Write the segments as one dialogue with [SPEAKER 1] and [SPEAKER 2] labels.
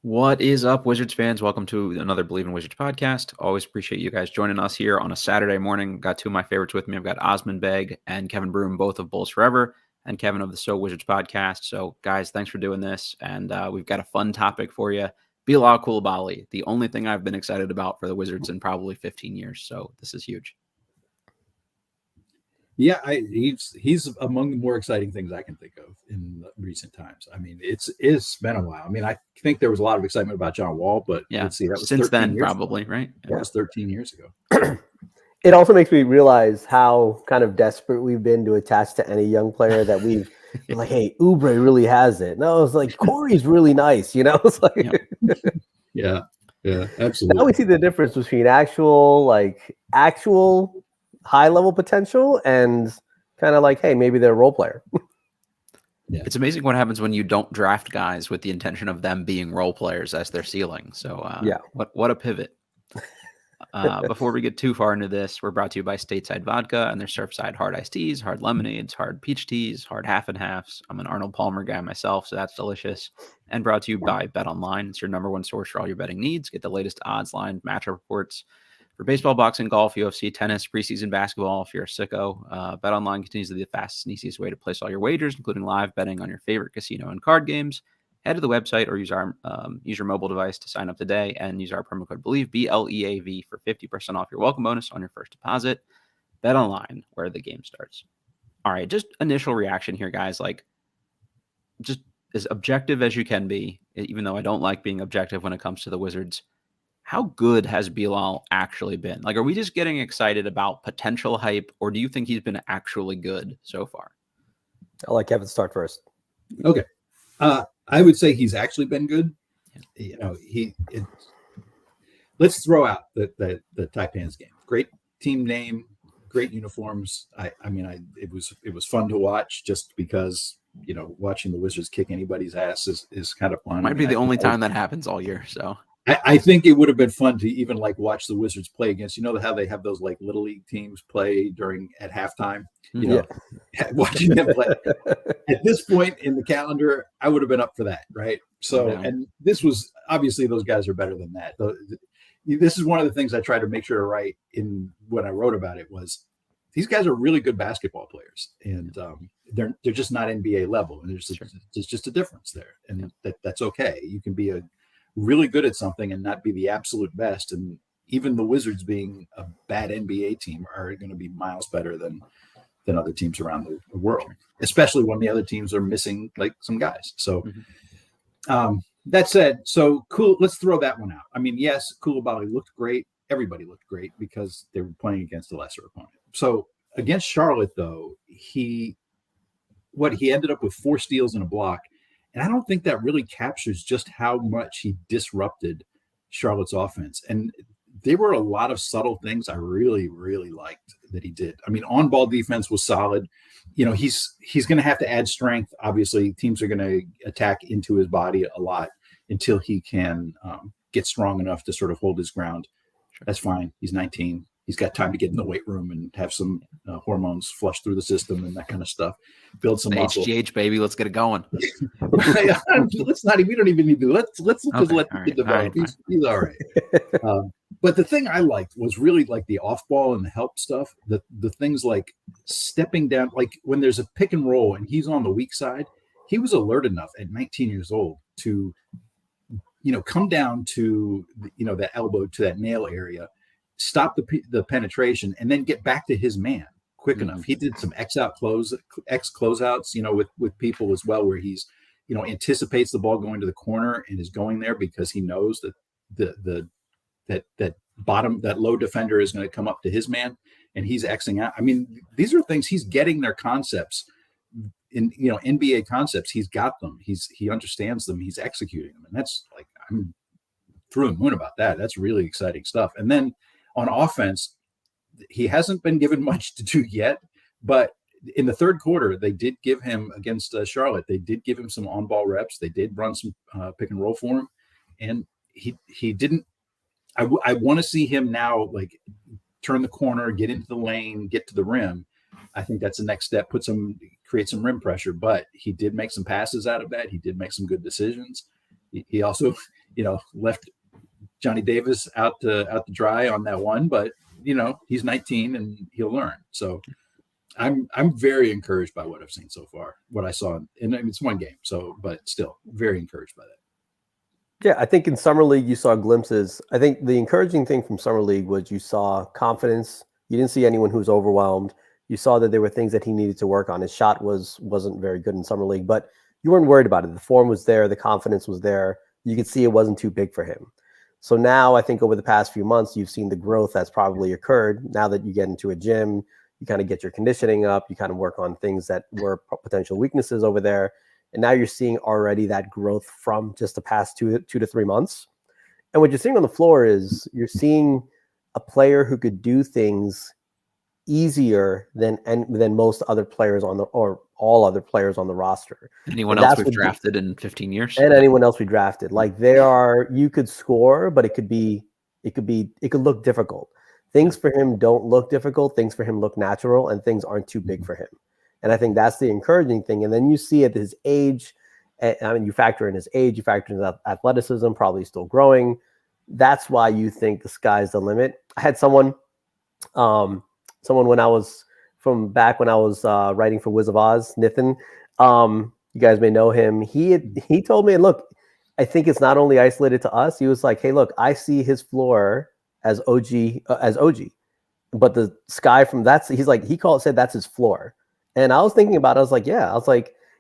[SPEAKER 1] What is up, Wizards fans? Welcome to another Believe in Wizards podcast. Always appreciate you guys joining us here on a Saturday morning. Got two of my favorites with me. I've got Osman Baig and Kevin Broom, both of Bullets Forever, and Kevin of the So Wizards podcast. So, guys, thanks for doing this. And we've got a fun topic for you. Bilal Coulibaly, the only thing I've been excited about for the Wizards in probably 15 years. So this is huge.
[SPEAKER 2] Yeah, he's among the more exciting things I can think of in recent times. I mean, it's been a while. I mean, I think there was a lot of excitement about John Wall, but
[SPEAKER 1] yeah,
[SPEAKER 2] let's see, that was
[SPEAKER 1] since then,
[SPEAKER 2] years
[SPEAKER 1] probably,
[SPEAKER 2] ago.
[SPEAKER 1] right?
[SPEAKER 2] That was 13 years ago.
[SPEAKER 3] It also makes me realize how kind of desperate we've been to attach to any young player that we've been like, hey, Oubre really has it. No, it's like Corey's really nice, you know? It's like
[SPEAKER 2] Yeah, absolutely.
[SPEAKER 3] Now we see the difference between actual high level potential and kind of like, hey, maybe they're a role player.
[SPEAKER 1] Yeah. It's amazing what happens when you don't draft guys with the intention of them being role players as their ceiling. So what a pivot. Before we get too far into this, we're brought to you by Stateside Vodka and their Surfside hard iced teas, hard lemonades, hard peach teas, hard half and halves. I'm an Arnold Palmer guy myself, so that's delicious. And brought to you by BetOnline. It's your number one source for all your betting needs. Get the latest odds, line, matchup reports for baseball, boxing, golf, UFC, tennis, preseason basketball. If you're a sicko, BetOnline continues to be the fastest and easiest way to place all your wagers, including live betting on your favorite casino and card games. Head to the website or use your mobile device to sign up today and use our promo code BELIEVE, BLEAV, for 50% off your welcome bonus on your first deposit. BetOnline, where the game starts. All right, just initial reaction here, guys. Like, just as objective as you can be, even though I don't like being objective when it comes to the Wizards. How good has Bilal actually been? Like, are we just getting excited about potential hype, or do you think he's been actually good so far?
[SPEAKER 3] I'll let Kevin start first.
[SPEAKER 2] Okay. I would say he's actually been good. You know, let's throw out the Taipans game. Great team name, great uniforms. It was fun to watch just because, you know, watching the Wizards kick anybody's ass is kind of fun.
[SPEAKER 1] Might be the only time that happens all year. So
[SPEAKER 2] I think it would have been fun to even like watch the Wizards play against, you know, how they have those like little league teams play at halftime, you know, watching them play. At this point in the calendar, I would have been up for that. Right. So, and this was obviously those guys are better than that. This is one of the things I tried to make sure to write in when I wrote about it was these guys are really good basketball players and they're just not NBA level. And there's just a difference there. And that's okay. You can be really good at something and not be the absolute best. And even the Wizards being a bad NBA team are going to be miles better than other teams around the world, especially when the other teams are missing like some guys. So that said, so cool. Let's throw that one out. I mean, yes, Coulibaly looked great. Everybody looked great because they were playing against a lesser opponent. So against Charlotte, though, he ended up with 4 steals and a block. And I don't think that really captures just how much he disrupted Charlotte's offense. And there were a lot of subtle things I really, really liked that he did. I mean, on-ball defense was solid. You know, he's going to have to add strength. Obviously, teams are going to attack into his body a lot until he can get strong enough to sort of hold his ground. That's fine. He's 19. He's got time to get in the weight room and have some hormones flush through the system and that kind of stuff. Build some muscle.
[SPEAKER 1] HGH, baby. Let's get it going.
[SPEAKER 2] Let's not. We don't even need to. Let's just let the kid develop. He's all right. But the thing I liked was really like the off ball and the help stuff. The things like stepping down, like when there's a pick and roll and he's on the weak side, he was alert enough at 19 years old to, you know, come down to that elbow to that nail area. Stop the penetration and then get back to his man quick enough. He did some X closeouts, you know, with people as well, where he's, you know, anticipates the ball going to the corner and is going there because he knows that that low defender is going to come up to his man and he's Xing out. I mean, these are things he's getting their concepts in, you know, NBA concepts. He's got them. He understands them. He's executing them. And that's like, I'm through the moon about that. That's really exciting stuff. And then on offense, he hasn't been given much to do yet, but in the third quarter, they did give him against Charlotte. They did give him some on-ball reps. They did run some pick and roll for him, and he didn't. I want to see him now, like turn the corner, get into the lane, get to the rim. I think that's the next step. Create some rim pressure. But he did make some passes out of that. He did make some good decisions. He also left Johnny Davis out to dry on that one, but he's 19 and he'll learn. So I'm very encouraged by what I've seen so far, what I saw, and it's one game, but still very encouraged by that.
[SPEAKER 3] Yeah, I think in Summer League you saw glimpses. I think the encouraging thing from Summer League was you saw confidence. You didn't see anyone who was overwhelmed. You saw that there were things that he needed to work on. His shot wasn't very good in Summer League, but you weren't worried about it. The form was there. The confidence was there. You could see it wasn't too big for him. So now I think over the past few months, you've seen the growth that's probably occurred. Now that you get into a gym, you kind of get your conditioning up. You kind of work on things that were potential weaknesses over there. And now you're seeing already that growth from just the past 2 to 3 months. And what you're seeing on the floor is you're seeing a player who could do things easier than most other players or all other players on the roster.
[SPEAKER 1] Anyone else we've drafted in 15 years?
[SPEAKER 3] And anyone else we drafted. Like you could score, but it could look difficult. Things for him don't look difficult. Things for him look natural, and things aren't too big for him. And I think that's the encouraging thing. And then you see at his age, you factor in his age, you factor in his athleticism, probably still growing. That's why you think the sky's the limit. I had someone when I was writing for Wiz of Oz, Nithin, you guys may know him. He told me, look, I think it's not only isolated to us. He was like, hey, look, I see his floor as OG, but the sky from said that's his floor. And I was thinking about it. I was like, yeah,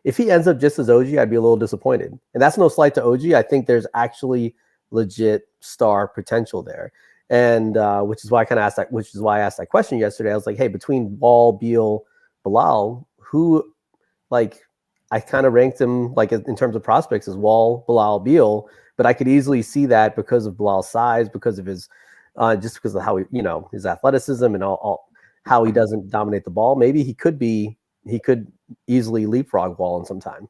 [SPEAKER 3] if he ends up just as OG, I'd be a little disappointed. And that's no slight to OG. I think there's actually legit star potential there. And which is why I asked that question yesterday. I was like, hey, between Wall, Beal, Bilal, who, I kind of ranked him in terms of prospects as Wall, Bilal, Beal, but I could easily see that because of Bilal's size, because of his just because of how his athleticism and all how he doesn't dominate the ball. Maybe he could easily leapfrog Wall in some time,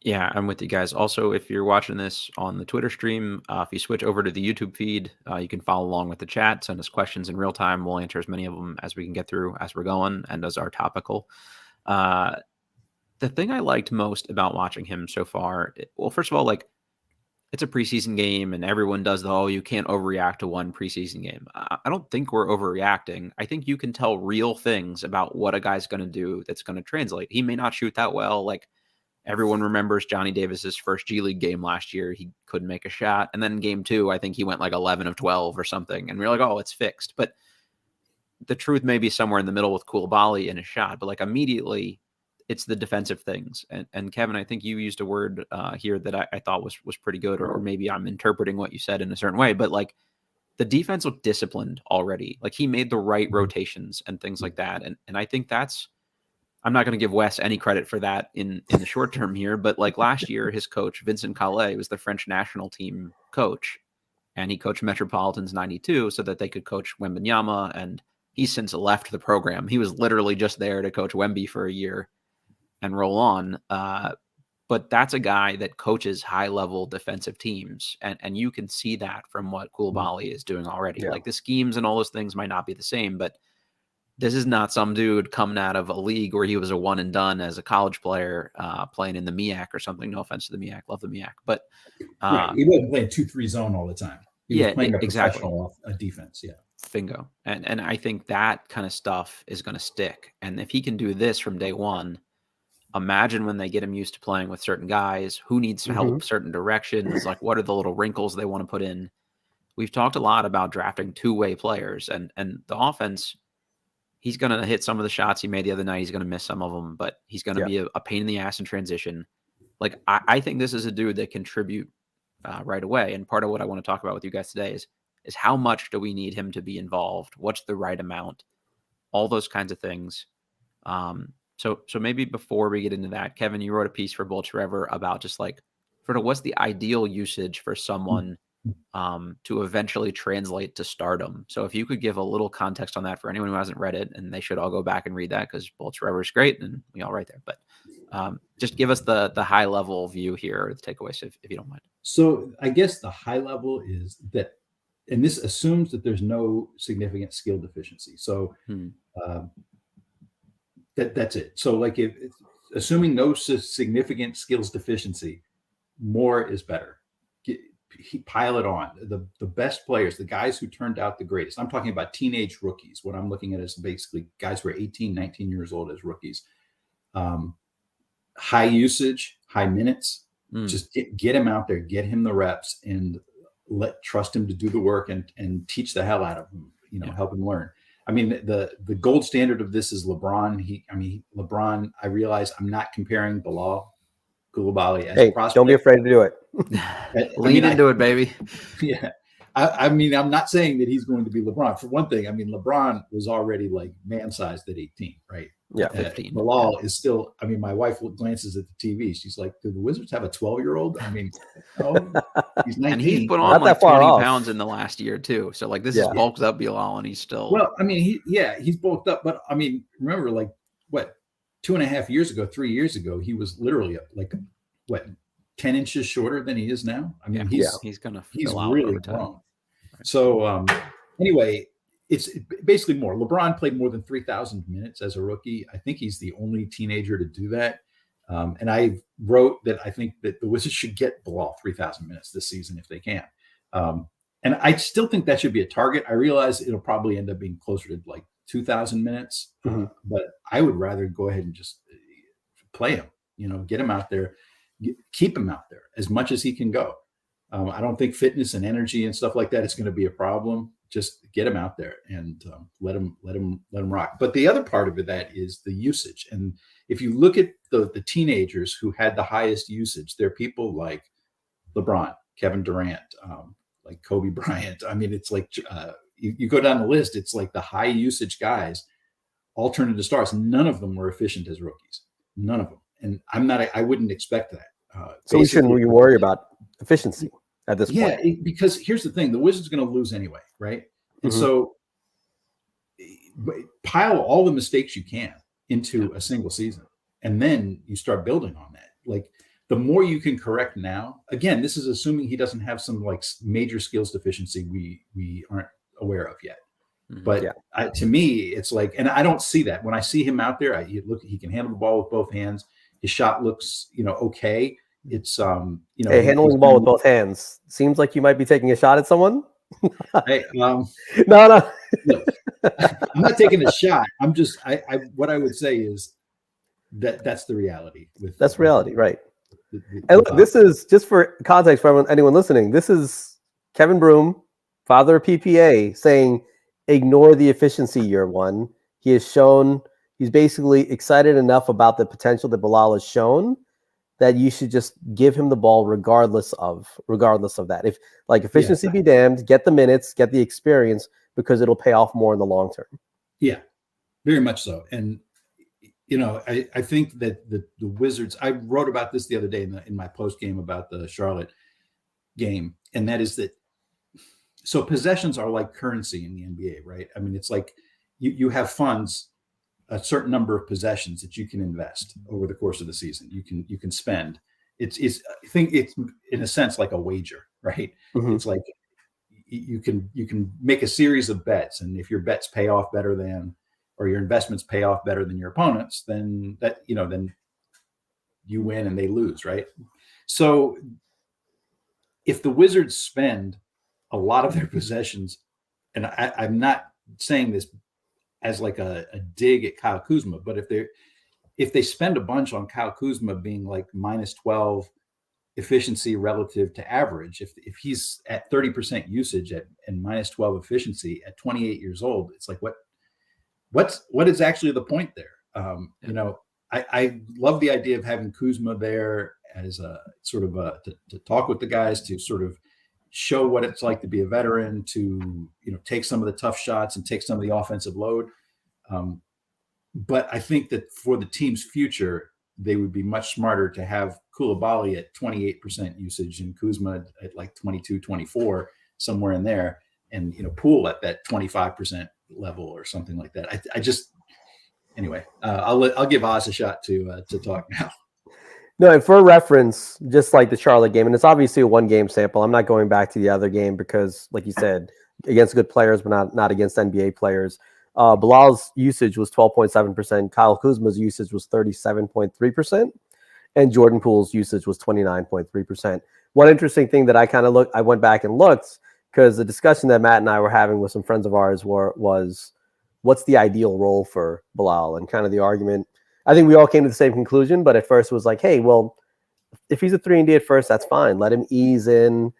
[SPEAKER 1] Yeah, I'm with you guys. Also, if you're watching this on the Twitter stream, if you switch over to the YouTube feed, you can follow along with the chat, send us questions in real time. We'll answer as many of them as we can get through as we're going and as are topical. The thing I liked most about watching him so far, well, first of all, it's a preseason game and everyone does you can't overreact to one preseason game. I don't think we're overreacting. I think you can tell real things about what a guy's going to do that's going to translate. He may not shoot that well. Everyone remembers Johnny Davis's first G League game last year. He couldn't make a shot. And then in game 2, I think he went 11 of 12 or something. And we're like, oh, it's fixed. But the truth may be somewhere in the middle with Coulibaly in his shot. But immediately, it's the defensive things. And Kevin, I think you used a word here that I thought was pretty good, or maybe I'm interpreting what you said in a certain way, but the defense looked disciplined already. He made the right rotations and things like that. And I think I'm not going to give Wes any credit for that in the short term here, but last year, his coach, Vincent Collet, was the French national team coach, and he coached Metropolitans 92 so that they could coach Wembanyama, and he's since left the program. He was literally just there to coach Wemby for a year and roll on. But that's a guy that coaches high-level defensive teams, and you can see that from what Coulibaly is doing already.
[SPEAKER 3] Yeah.
[SPEAKER 1] The schemes and all those things might not be the same, but this is not some dude coming out of a league where he was a one and done as a college player playing in the MEAC or something. No offense to the MEAC, love the MEAC, but
[SPEAKER 2] he wasn't playing 2-3 zone all the time. He was playing a professional defense. Yeah,
[SPEAKER 1] bingo. And I think that kind of stuff is going to stick. And if he can do this from day one, imagine when they get him used to playing with certain guys, who needs to help certain directions, what are the little wrinkles they want to put in. We've talked a lot about drafting two-way players, and the offense, he's going to hit some of the shots he made the other night. He's going to miss some of them, but he's going to be a pain in the ass in transition. I think this is a dude that contribute right away. And part of what I want to talk about with you guys today is how much do we need him to be involved? What's the right amount? All those kinds of things. So maybe before we get into that, Kevin, you wrote a piece for Bullets Forever about just sort of what's the ideal usage for someone to eventually translate to stardom. So if you could give a little context on that for anyone who hasn't read it, and they should all go back and read that because Bullets Forever is great and we all write there. But just give us the high level view here, or the takeaways, if you don't mind.
[SPEAKER 2] So I guess the high level is that, and this assumes that there's no significant skill deficiency. So that's it. So if assuming no significant skills deficiency, more is better. pile it on. The best players, the guys who turned out the greatest. I'm talking about teenage rookies. What I'm looking at is basically guys who are 18, 19 years old as rookies. High usage, high minutes. Just get him out there, get him the reps, and trust him to do the work and teach the hell out of him. Help him learn. I mean, the gold standard of this is LeBron. LeBron. I realize I'm not comparing Bilal Coulibaly as a prospect.
[SPEAKER 3] Don't be afraid to do it.
[SPEAKER 1] Lean into it, baby.
[SPEAKER 2] Yeah. I mean, I'm not saying that he's going to be LeBron. For one thing, I mean, LeBron was already like man-sized at 18, right?
[SPEAKER 3] Yeah,
[SPEAKER 1] 15.
[SPEAKER 2] Bilal is still, I mean, my wife glances at the TV. She's like, do the Wizards have a 12-year-old? I mean, he's 19.
[SPEAKER 1] And he's put on like 20 pounds in the last year too. So like this is bulked up Bilal, and he's still.
[SPEAKER 2] Well, I mean, he's bulked up. But I mean, remember, like, what, 2.5 years ago, 3 years ago, he was literally like, what, 10 inches shorter than he is now? I mean, he's really grown. Right. So anyway, it's basically more. LeBron played more than 3,000 minutes as a rookie. I think he's the only teenager to do that. And I wrote that I think that the Wizards should get Bilal 3,000 minutes this season if they can. And I still think that should be a target. I realize it'll probably end up being closer to like 2,000 minutes, but I would rather go ahead and just play him, get him out there, keep him out there as much as he can go. I don't think fitness and energy and stuff like that is going to be a problem. Just get him out there and let him rock. But the other part of that is the usage. And if you look at the teenagers who had the highest usage, they're people like LeBron, Kevin Durant, like Kobe Bryant. I mean, it's like you go down the list. It's like the high usage guys all turned into stars. None of them were efficient as rookies. None of them. And I wouldn't expect that.
[SPEAKER 3] So we shouldn't worry about efficiency at this point.
[SPEAKER 2] Yeah, because here's the thing: the Wizards are going to lose anyway, right? And so pile all the mistakes you can into a single season, and then you start building on that. Like the more you can correct now, again, this is assuming he doesn't have some like major skills deficiency we aren't aware of yet. But to me, it's like, and I don't see that when I see him out there. He can handle the ball with both hands. His shot looks, okay. It's
[SPEAKER 3] hey, handling the ball with both hands seems like you might be taking a shot at someone.
[SPEAKER 2] Hey,
[SPEAKER 3] no.
[SPEAKER 2] Look, I'm not taking a shot. I'm just what I would say is that's the reality.
[SPEAKER 3] That's reality, right? And look, this is just for context for anyone listening. This is Kevin Broom, father of PPA, saying ignore the efficiency year one. He has shown he's basically excited enough about the potential that Bilal has shown that you should just give him the ball regardless of that. If like efficiency be damned, get the minutes, get the experience, because it'll pay off more in the long term.
[SPEAKER 2] Yeah, very much so. And I think that the Wizards, I wrote about this the other day in my post game about the Charlotte game, and that is that so possessions are like currency in the NBA, right? I mean, it's like you have funds, a certain number of possessions that you can invest over the course of the season. You can spend. I think it's in a sense like a wager, right? It's like you can make a series of bets, and if your bets pay off better than, or your investments pay off better than your opponents, then then you win and they lose, right? So if the Wizards spend a lot of their possessions, and I'm not saying this as like a dig at Kyle Kuzma, but if they spend a bunch on Kyle Kuzma being like -12 efficiency relative to average, if he's at 30% usage and -12 efficiency at 28 years old, it's like what is actually the point there? I love the idea of having Kuzma there as a sort of to talk with the guys, to sort of show what it's like to be a veteran, to take some of the tough shots and take some of the offensive load. But I think that for the team's future, they would be much smarter to have Coulibaly at 28% usage and Kuzma at like 22, 24, somewhere in there, and Poole at that 25% level or something like that. Anyway, I'll give Oz a shot to talk now.
[SPEAKER 3] No, and for reference, just like the Charlotte game, and it's obviously a one-game sample. I'm not going back to the other game because, like you said, against good players, but not against NBA players. Bilal's usage was 12.7%. Kyle Kuzma's usage was 37.3%. and Jordan Poole's usage was 29.3%. One interesting thing that I went back and looked, because the discussion that Matt and I were having with some friends of ours was what's the ideal role for Bilal, and kind of the argument. I think we all came to the same conclusion, but at first it was like, hey, well, if he's a 3-and-D at first, that's fine. Let him ease in,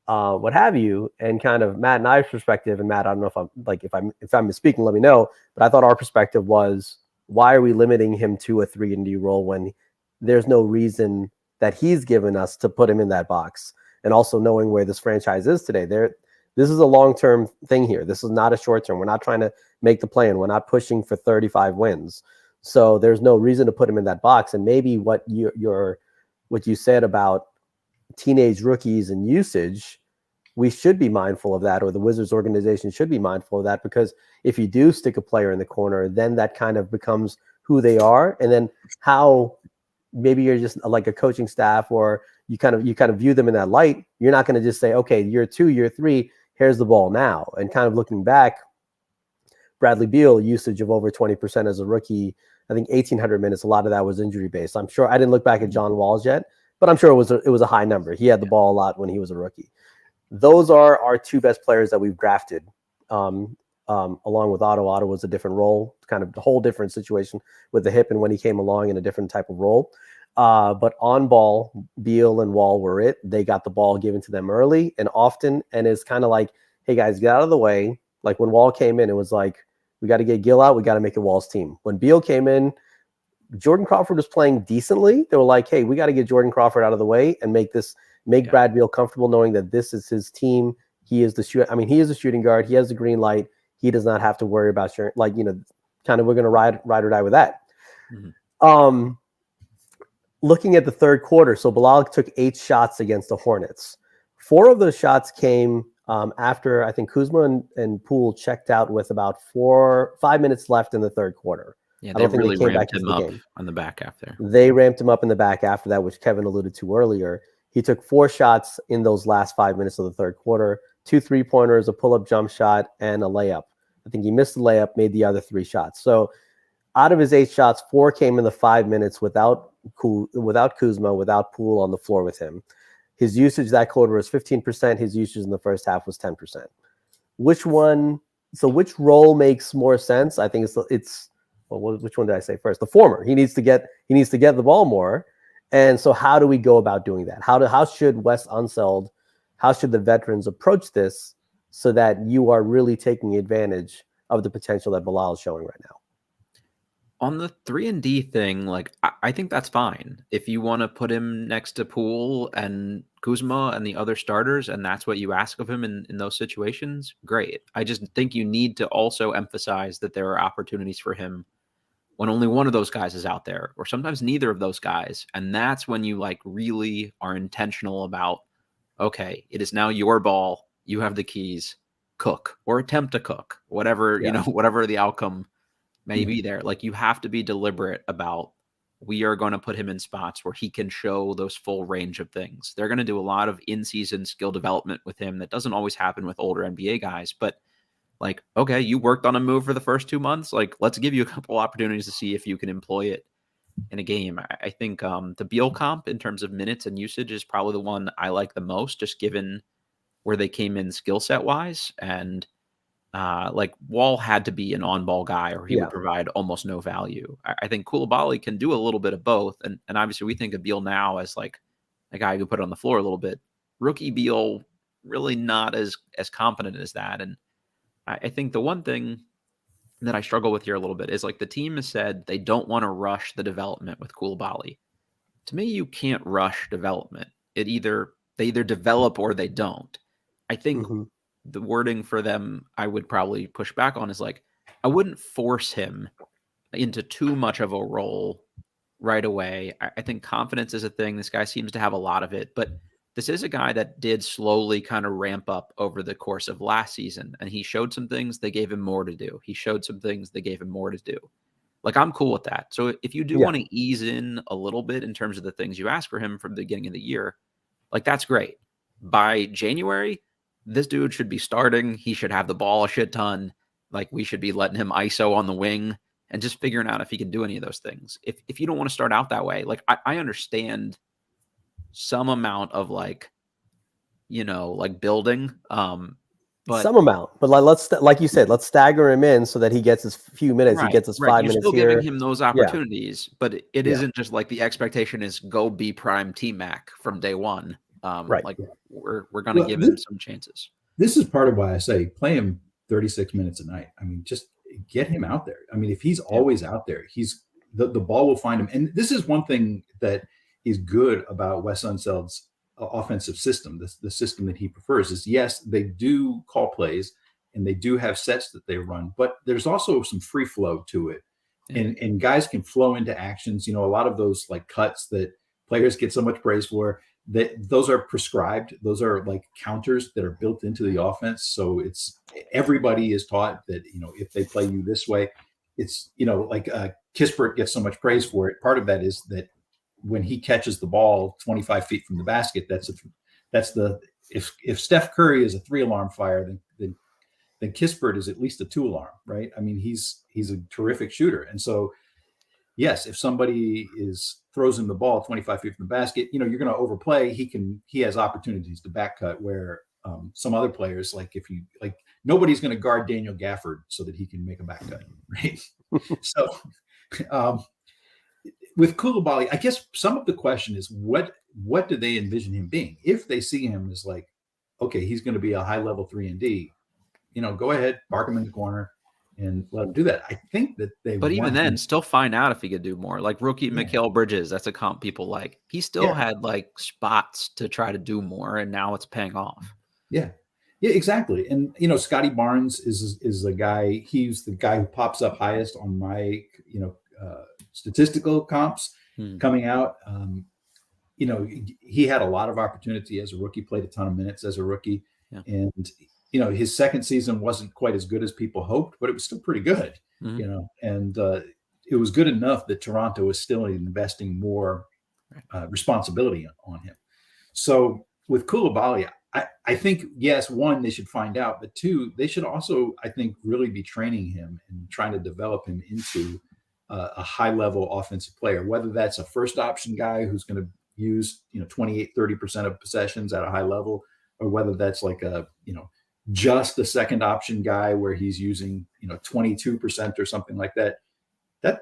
[SPEAKER 3] what have you. And kind of Matt and I's perspective, and Matt, I don't know if I'm misspeaking, let me know. But I thought our perspective was, why are we limiting him to a 3-and-D role when there's no reason that he's given us to put him in that box? And also knowing where this franchise is today, this is a long-term thing here. This is not a short-term. We're not trying to make the play, and we're not pushing for 35 wins. So there's no reason to put him in that box. And maybe what you said about teenage rookies and usage, we should be mindful of that, or the Wizards organization should be mindful of that, because if you do stick a player in the corner, then that kind of becomes who they are. And then how maybe you're just like a coaching staff, or you kind of view them in that light. You're not going to just say, okay, year 2, year 3, here's the ball now. And kind of looking back, Bradley Beal usage of over 20% as a rookie, I think 1,800 minutes. A lot of that was injury based. I'm sure I didn't look back at John Wall's yet, but I'm sure it was a high number. He had the ball a lot when he was a rookie. Those are our 2 best players that we've drafted, along with Otto. Otto was a different role, kind of a whole different situation with the hip, and when he came along in a different type of role. But on ball, Beal and Wall were it. They got the ball given to them early and often, and it's kind of like, hey guys, get out of the way. Like when Wall came in, it was like, we got to get Gil out. We got to make it Wall's team. When Beal came in, Jordan Crawford was playing decently. They were like, hey, we got to get Jordan Crawford out of the way and make Brad Beal comfortable knowing that this is his team. He is the shooting guard. He has the green light. He does not have to worry about sharing, kind of, we're going to ride or die with that. Mm-hmm. Looking at the third quarter, so Bilal took 8 shots against the Hornets. 4 of those shots came after, I think, Kuzma and Poole checked out with about 5 minutes left in the third quarter.
[SPEAKER 1] Yeah, they really ramped him up on the back half there.
[SPEAKER 3] They ramped him up in the back after that, which Kevin alluded to earlier. He took 4 shots in those last 5 minutes of the third quarter, 2 3-pointers, a pull-up jump shot, and a layup. I think he missed the layup, made the other 3 shots. So out of his 8 shots, 4 came in the 5 minutes without Kuzma, without Poole on the floor with him. His usage that quarter was 15%. His usage in the first half was 10%. Which role makes more sense? I think which one did I say first? The former. He needs to get the ball more. And so how do we go about doing that? How should Wes Unseld, how should the veterans approach this so that you are really taking advantage of the potential that Bilal is showing right now?
[SPEAKER 1] On the 3-and-D thing, I think that's fine. If you want to put him next to Poole and Kuzma and the other starters, and that's what you ask of him in those situations, great. I just think you need to also emphasize that there are opportunities for him when only one of those guys is out there, or sometimes neither of those guys. And that's when you really are intentional about, okay, it is now your ball. You have the keys, cook or attempt to cook, whatever, whatever the outcome may be there. You have to be deliberate about, we are going to put him in spots where he can show those full range of things. They're going to do a lot of in-season skill development with him. That doesn't always happen with older NBA guys, but okay, you worked on a move for the first 2 months. Let's give you a couple opportunities to see if you can employ it in a game. I think the Beal comp in terms of minutes and usage is probably the one I like the most, just given where they came in skill set wise. And Wall had to be an on-ball guy or he would provide almost no value. I think Coulibaly can do a little bit of both. And obviously we think of Beal now as a guy who put it on the floor a little bit. Rookie Beal, really not as confident as that. And I think the one thing that I struggle with here a little bit is the team has said they don't want to rush the development with Coulibaly. To me, you can't rush development. They either develop or they don't. I think the wording for them I would probably push back on is I wouldn't force him into too much of a role right away. I think confidence is a thing. This guy seems to have a lot of it, but this is a guy that did slowly kind of ramp up over the course of last season. And he showed some things, they gave him more to do. He showed some things, they gave him more to do. I'm cool with that. So if you do want to ease in a little bit in terms of the things you ask for him from the beginning of the year, that's great. By January, this dude should be starting. He should have the ball a shit ton. We should be letting him ISO on the wing and just figuring out if he can do any of those things. If you don't want to start out that way, like I understand some amount of like, like building, but
[SPEAKER 3] some amount, but like you said, let's stagger him in so that he gets his few minutes.
[SPEAKER 1] Right,
[SPEAKER 3] he gets his
[SPEAKER 1] right.
[SPEAKER 3] 5
[SPEAKER 1] You're
[SPEAKER 3] minutes
[SPEAKER 1] still
[SPEAKER 3] here.
[SPEAKER 1] giving him those opportunities, but it isn't just like the expectation is go be prime T-Mac from day one. Like we're going to give him some chances.
[SPEAKER 2] This is part of why I say play him 36 minutes a night. I mean, just get him out there. I mean, if he's always out there, the ball will find him. And this is one thing that is good about Wes Unseld's offensive system. The system that he prefers is, yes, they do call plays and they do have sets that they run, but there's also some free flow to it. And guys can flow into actions. A lot of those like cuts that players get so much praise for, those are prescribed. Those are like counters that are built into the offense. So everybody is taught that, if they play you this way, it's, like Kispert gets so much praise for it. Part of that is that when he catches the ball 25 feet from the basket, if Steph Curry is a 3-alarm fire, then Kispert is at least a 2-alarm, right? I mean, he's a terrific shooter. And so, yes, if somebody throws him the ball 25 feet from the basket, you're going to overplay. He has opportunities to back cut where some other players, nobody's going to guard Daniel Gafford so that he can make a back cut, right? So, with Coulibaly, I guess some of the question is what do they envision him being? If they see him as like, okay, he's going to be a high level 3-and-D, go ahead, park him in the corner and let him do that. I think that
[SPEAKER 1] but even then, still find out if he could do more. Like rookie Mikal Bridges, that's a comp people like. He still had like spots to try to do more, and now it's paying off.
[SPEAKER 2] Yeah, exactly. And Scotty Barnes is a guy. He's the guy who pops up highest on my statistical comps coming out. He had a lot of opportunity as a rookie, played a ton of minutes as a rookie, and his second season wasn't quite as good as people hoped, but it was still pretty good. And it was good enough that Toronto is still investing more responsibility on him. So with Coulibaly, I think, yes, one, they should find out, but two, they should also, I think, really be training him and trying to develop him into a high-level offensive player, whether that's a first option guy who's going to use 28-30% of possessions at a high level, or whether that's like a just a second option guy where he's using 22% or something like that.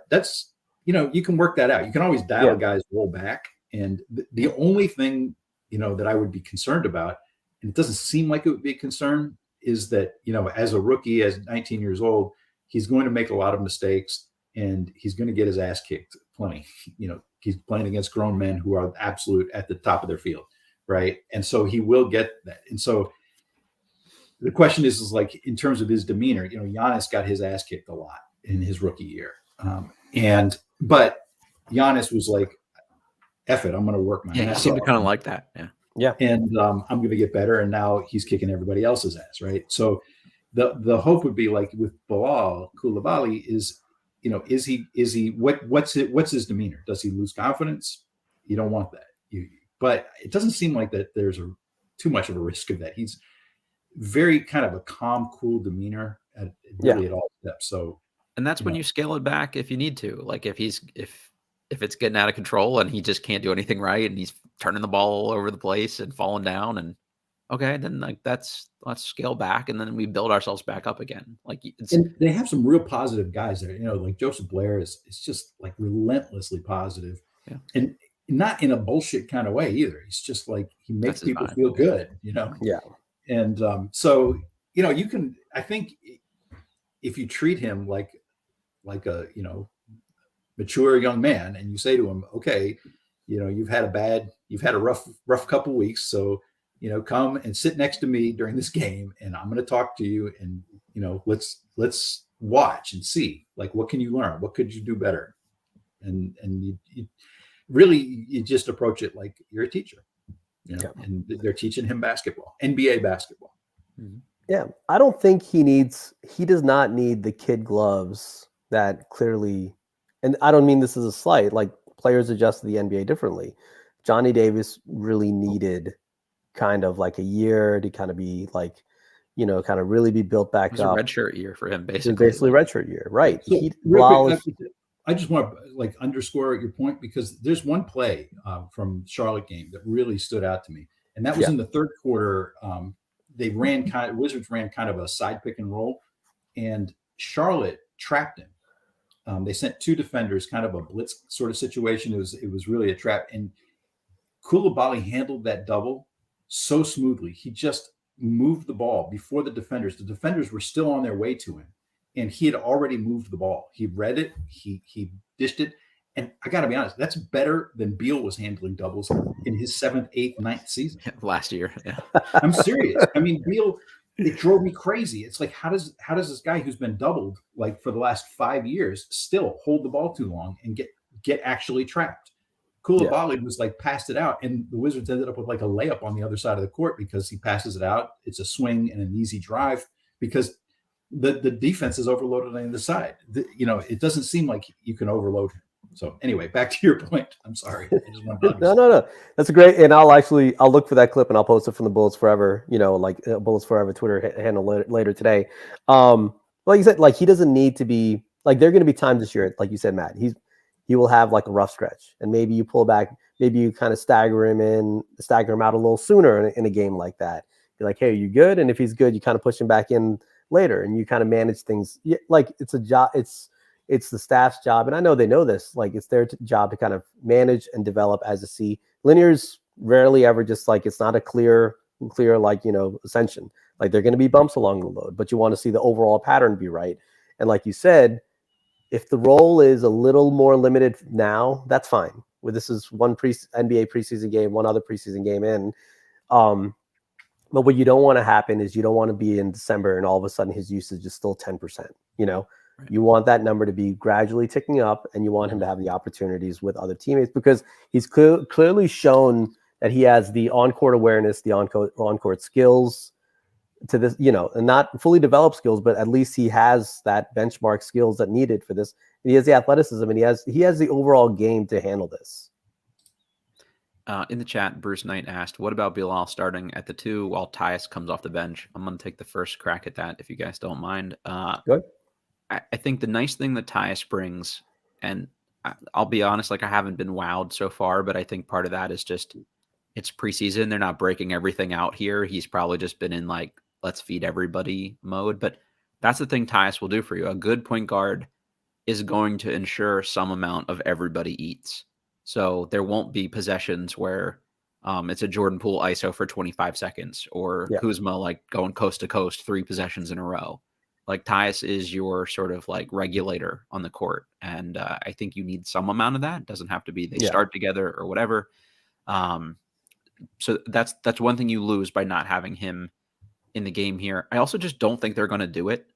[SPEAKER 2] That's you can work that out. You can always dial a guy's roll back, and the only thing that I would be concerned about, and it doesn't seem like it would be a concern, is that as a rookie, as 19 years old, he's going to make a lot of mistakes. And he's going to get his ass kicked plenty. He's playing against grown men who are absolute at the top of their field, right? And so he will get that. And so the question is like, in terms of his demeanor, Giannis got his ass kicked a lot in his rookie year. But Giannis was like, F it, I'm going to work my ass off.
[SPEAKER 1] He seemed to kind of like that.
[SPEAKER 3] Yeah.
[SPEAKER 2] And I'm going to get better. And now he's kicking everybody else's ass, right? So the hope would be like with Bilal Coulibaly is, what's his demeanor? Does he lose confidence? You don't want that. But it doesn't seem like that there's too much of a risk of that. He's very kind of a calm, cool demeanor at all steps. So,
[SPEAKER 1] and that's when you scale it back if you need to. Like if it's getting out of control and he just can't do anything right and he's turning the ball all over the place and falling down, and okay, then let's scale back and then we build ourselves back up again.
[SPEAKER 2] And they have some real positive guys there. Like Joseph Blair is just like relentlessly positive, and not in a bullshit kind of way either. He's just like, he makes people feel good,
[SPEAKER 3] Yeah.
[SPEAKER 2] And so you can, I think, if you treat him like a mature young man, and you say to him, okay, you've had a rough couple weeks, so come and sit next to me during this game, and I'm going to talk to you, and let's watch and see, like, what can you learn? What could you do better? And you really, you just approach it like you're a teacher, and they're teaching him basketball, NBA basketball.
[SPEAKER 1] Mm-hmm.
[SPEAKER 3] Yeah, I don't think he does not need the kid gloves that clearly, and I don't mean this as a slight, like players adjust to the NBA differently. Johnny Davis really needed kind of like a year to kind of be like, kind of really be built back
[SPEAKER 1] it was
[SPEAKER 3] up.
[SPEAKER 1] a redshirt year for him, basically.
[SPEAKER 3] It was basically redshirt year, right?
[SPEAKER 2] So, real quick, I just want to underscore your point, because there's one play from Charlotte game that really stood out to me, and that was in the third quarter. Wizards ran kind of a side pick and roll, and Charlotte trapped him. They sent two defenders, kind of a blitz sort of situation. It was really a trap, and Coulibaly handled that double so smoothly. He just moved the ball before the defenders. The defenders were still on their way to him, and he had already moved the ball. He read it, he dished it, and I got to be honest, that's better than Beal was handling doubles in his 7th, 8th, 9th season
[SPEAKER 1] last year. Yeah.
[SPEAKER 2] I'm serious. I mean, Beal, it drove me crazy. It's like, how does this guy who's been doubled like for the last 5 years still hold the ball too long and get actually trapped? Coulibaly was like passed it out, and the Wizards ended up with like a layup on the other side of the court because he passes it out. It's a swing and an easy drive because the defense is overloaded on the side. It doesn't seem like you can overload him. So anyway, back to your point. I'm sorry. I just want to
[SPEAKER 3] No. That's great. And I'll look for that clip and I'll post it from the Bullets Forever, Bullets Forever Twitter handle later today. Like you said, like he doesn't need to be like, there are going to be times this year, like you said, Matt, he will have like a rough stretch, and maybe you pull back, maybe you kind of stagger him out a little sooner in a game like that. You're like, hey, are you good? And if he's good, you kind of push him back in later, and you kind of manage things. Like it's a job. It's the staff's job, and I know they know this. Like it's their job to kind of manage and develop as a C. Linear's rarely ever just like, it's not a clear like ascension. Like there are going to be bumps along the load, but you want to see the overall pattern be right. And like you said, if the role is a little more limited now, that's fine. Well, this is one NBA preseason game, one other preseason game in. But what you don't want to happen is you don't want to be in December and all of a sudden his usage is still 10%. Right. You want that number to be gradually ticking up, and you want him to have the opportunities with other teammates, because he's clearly shown that he has the on-court awareness, the on-court skills to this, and not fully developed skills, but at least he has that benchmark skills that needed for this. And he has the athleticism, and he has the overall game to handle this.
[SPEAKER 1] In the chat, Bruce Knight asked, what about Bilal starting at the 2 while Tyus comes off the bench? I'm going to take the first crack at that if you guys don't mind.
[SPEAKER 3] Good.
[SPEAKER 1] I think the nice thing that Tyus brings, and I'll be honest, like I haven't been wowed so far, but I think part of that is just it's preseason. They're not breaking everything out here. He's probably just been in like, let's feed everybody mode. But that's the thing Tyus will do for you. A good point guard is going to ensure some amount of everybody eats. So there won't be possessions where it's a Jordan Poole ISO for 25 seconds or Kuzma like going coast to coast 3 possessions in a row. Like Tyus is your sort of like regulator on the court. And I think you need some amount of that. It doesn't have to be they start together or whatever. So that's one thing you lose by not having him in the game here. I also just don't think they're going to do it.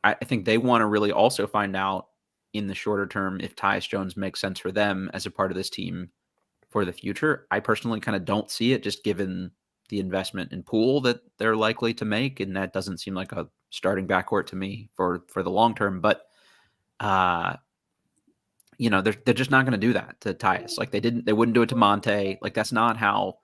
[SPEAKER 1] I think they want to really also find out in the shorter term if Tyus Jones makes sense for them as a part of this team for the future. I personally kind of don't see it, just given the investment in Poole that they're likely to make, and that doesn't seem like a starting backcourt to me for the long term. But they're just not going to do that to Tyus. Like they wouldn't do it to Monte. Like that's not how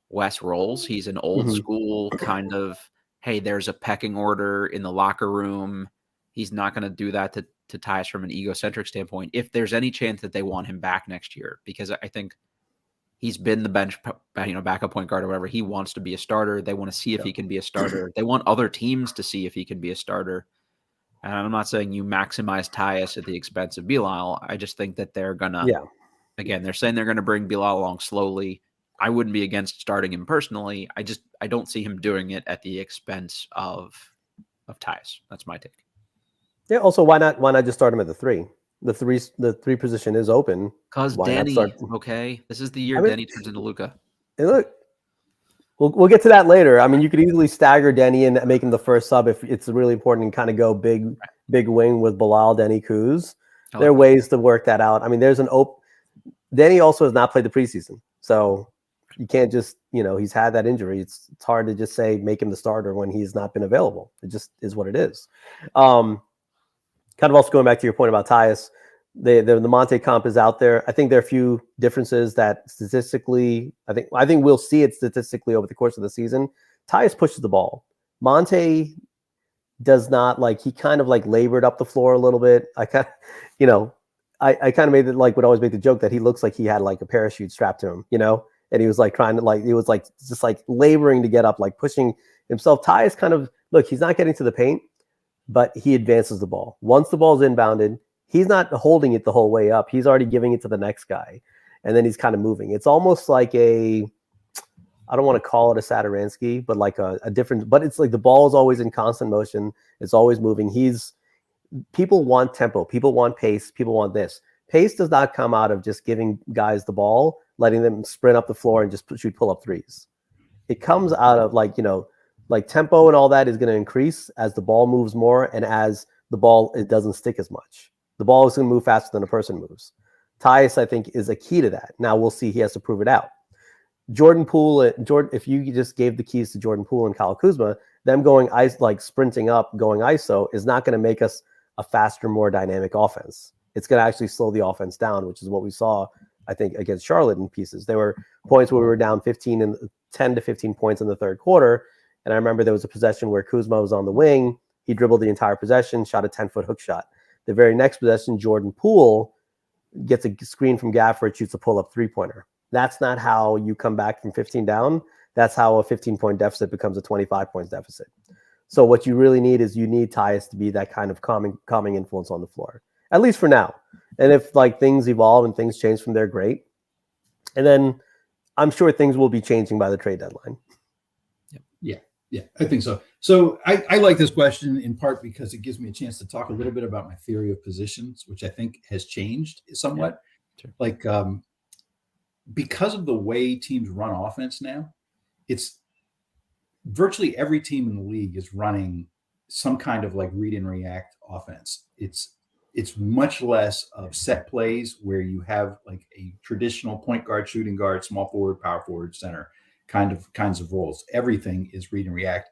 [SPEAKER 1] Wes rolls. He's an old school kind of, hey, there's a pecking order in the locker room. He's not going to do that to Tyus from an egocentric standpoint, if there's any chance that they want him back next year, because I think he's been the bench, backup point guard or whatever. He wants to be a starter. They want to see if he can be a starter. They want other teams to see if he can be a starter. And I'm not saying you maximize Tyus at the expense of Bilal. I just think that they're going to, again, they're saying they're going to bring Bilal along slowly. I wouldn't be against starting him personally. I don't see him doing it at the expense of Tyus. That's my take.
[SPEAKER 3] Yeah. Also, why not just start him at the 3? The 3 position is open.
[SPEAKER 1] Because Danny, okay, this is the year Danny turns into Luka.
[SPEAKER 3] Hey, look, we'll get to that later. I mean, you could easily stagger Denny and make him the first sub if it's really important, and kind of go big wing with Bilal, Denny, Kuz. There are ways to work that out. I mean, there's Denny also has not played the preseason, so you can't just he's had that injury. It's hard to just say make him the starter when he's not been available. It just is what it is. Kind of also going back to your point about Tyus, the Monte comp is out there. I think there are a few differences that statistically, I think we'll see it statistically over the course of the season. Tyus pushes the ball. Monte does not like, he kind of like labored up the floor a little bit. I kind of, you know, I kind of made it like, would always make the joke that he looks like he had like a parachute strapped to him, you know, and he was like trying to like, it was like just like laboring to get up, like pushing himself. Ty is kind of, look, he's not getting to the paint, but he advances the ball. Once the ball's inbounded, he's not holding it the whole way up. He's already giving it to the next guy. And then he's kind of moving. It's almost like a, I don't want to call it a Saturansky, but like a different, but it's like the ball is always in constant motion. It's always moving. People want tempo. People want pace. People want this. Pace does not come out of just giving guys the ball, letting them sprint up the floor and just shoot pull-up threes. It comes out of like, you know, like tempo and all that is going to increase as the ball moves more and as the ball, it doesn't stick as much. The ball is going to move faster than a person moves. Tyus, I think, is a key to that. Now we'll see. He has to prove it out. Jordan Poole, if you just gave the keys to Jordan Poole and Kyle Kuzma, them going ice, like sprinting up, going ISO is not going to make us a faster, more dynamic offense. It's going to actually slow the offense down, which is what we saw, I think, against Charlotte in pieces. There were points where we were down 10 to 15 points in the third quarter. And I remember there was a possession where Kuzma was on the wing. He dribbled the entire possession, shot a 10-foot hook shot. The very next possession, Jordan Poole gets a screen from Gafford, shoots a pull-up three-pointer. That's not how you come back from 15 down. That's how a 15-point deficit becomes a 25-point deficit. So what you really need is you need Tyus to be that kind of calming influence on the floor, at least for now. And if like things evolve and things change from there, great. And then I'm sure things will be changing by the trade deadline.
[SPEAKER 2] Yeah, I think so. So I like this question in part because it gives me a chance to talk a little bit about my theory of positions, which I think has changed somewhat.
[SPEAKER 1] Yeah, sure.
[SPEAKER 2] Like because of the way teams run offense now, it's virtually every team in the league is running some kind of like read and react offense. It's much less of set plays where you have like a traditional point guard, shooting guard, small forward, power forward, center kinds of roles. Everything is read and react.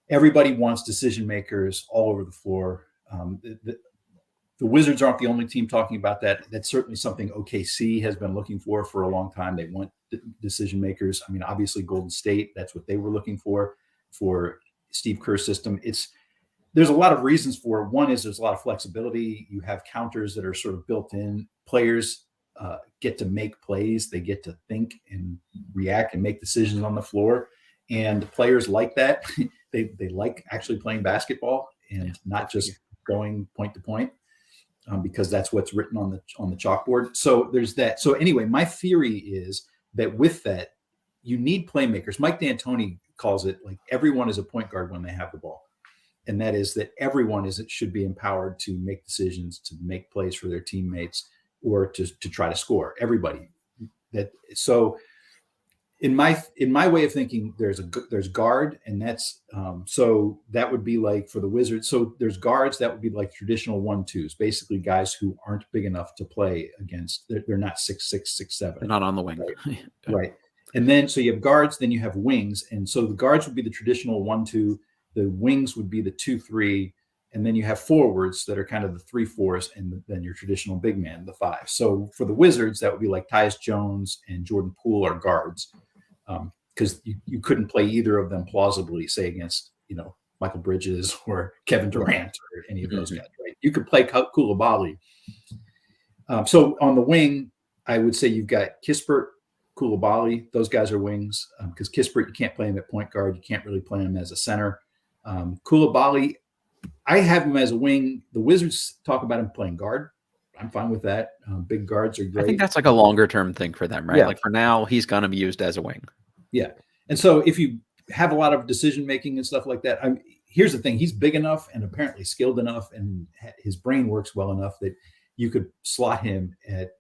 [SPEAKER 2] Everybody wants decision makers all over the floor. The Wizards aren't the only team talking about that. That's certainly something OKC has been looking for a long time. They want decision makers. I mean, obviously Golden State, that's what they were looking for Steve Kerr's system. There's a lot of reasons for it. One is there's a lot of flexibility. You have counters that are sort of built in. Players get to make plays. They get to think and react and make decisions on the floor. And players like that. They like actually playing basketball and not just going point to point because that's what's written on the chalkboard. So there's that. So anyway, my theory is that with that, you need playmakers. Mike D'Antoni calls it like everyone is a point guard when they have the ball. And that is that everyone should be empowered to make decisions, to make plays for their teammates, or to try to score. Everybody. So in my way of thinking, there's guard, and that's so that would be like for the Wizards. So there's guards that would be like traditional 1-2s, basically guys who aren't big enough to play against. They're not 6'6", 6'7".
[SPEAKER 1] They're not on the wing,
[SPEAKER 2] right? And then so you have guards, then you have wings, and so the guards would be the traditional 1-2. The wings would be the 2-3, and then you have forwards that are kind of the 3-4s, and then your traditional big man, the 5. So for the Wizards, that would be like Tyus Jones and Jordan Poole are guards, because you couldn't play either of them plausibly, say against Michael Bridges or Kevin Durant or any of those guys. Right? You could play Coulibaly. So on the wing, I would say you've got Kispert, Coulibaly. Those guys are wings because Kispert, you can't play him at point guard. You can't really play him as a center. Coulibaly, I have him as a wing. The Wizards talk about him playing guard. I'm fine with that. Big guards are great.
[SPEAKER 1] I think that's like a longer term thing for them, right?
[SPEAKER 3] Yeah.
[SPEAKER 1] Like for now, he's going to be used as a wing.
[SPEAKER 2] Yeah. And so if you have a lot of decision making and stuff like that, here's the thing. He's big enough and apparently skilled enough, and his brain works well enough that you could slot him at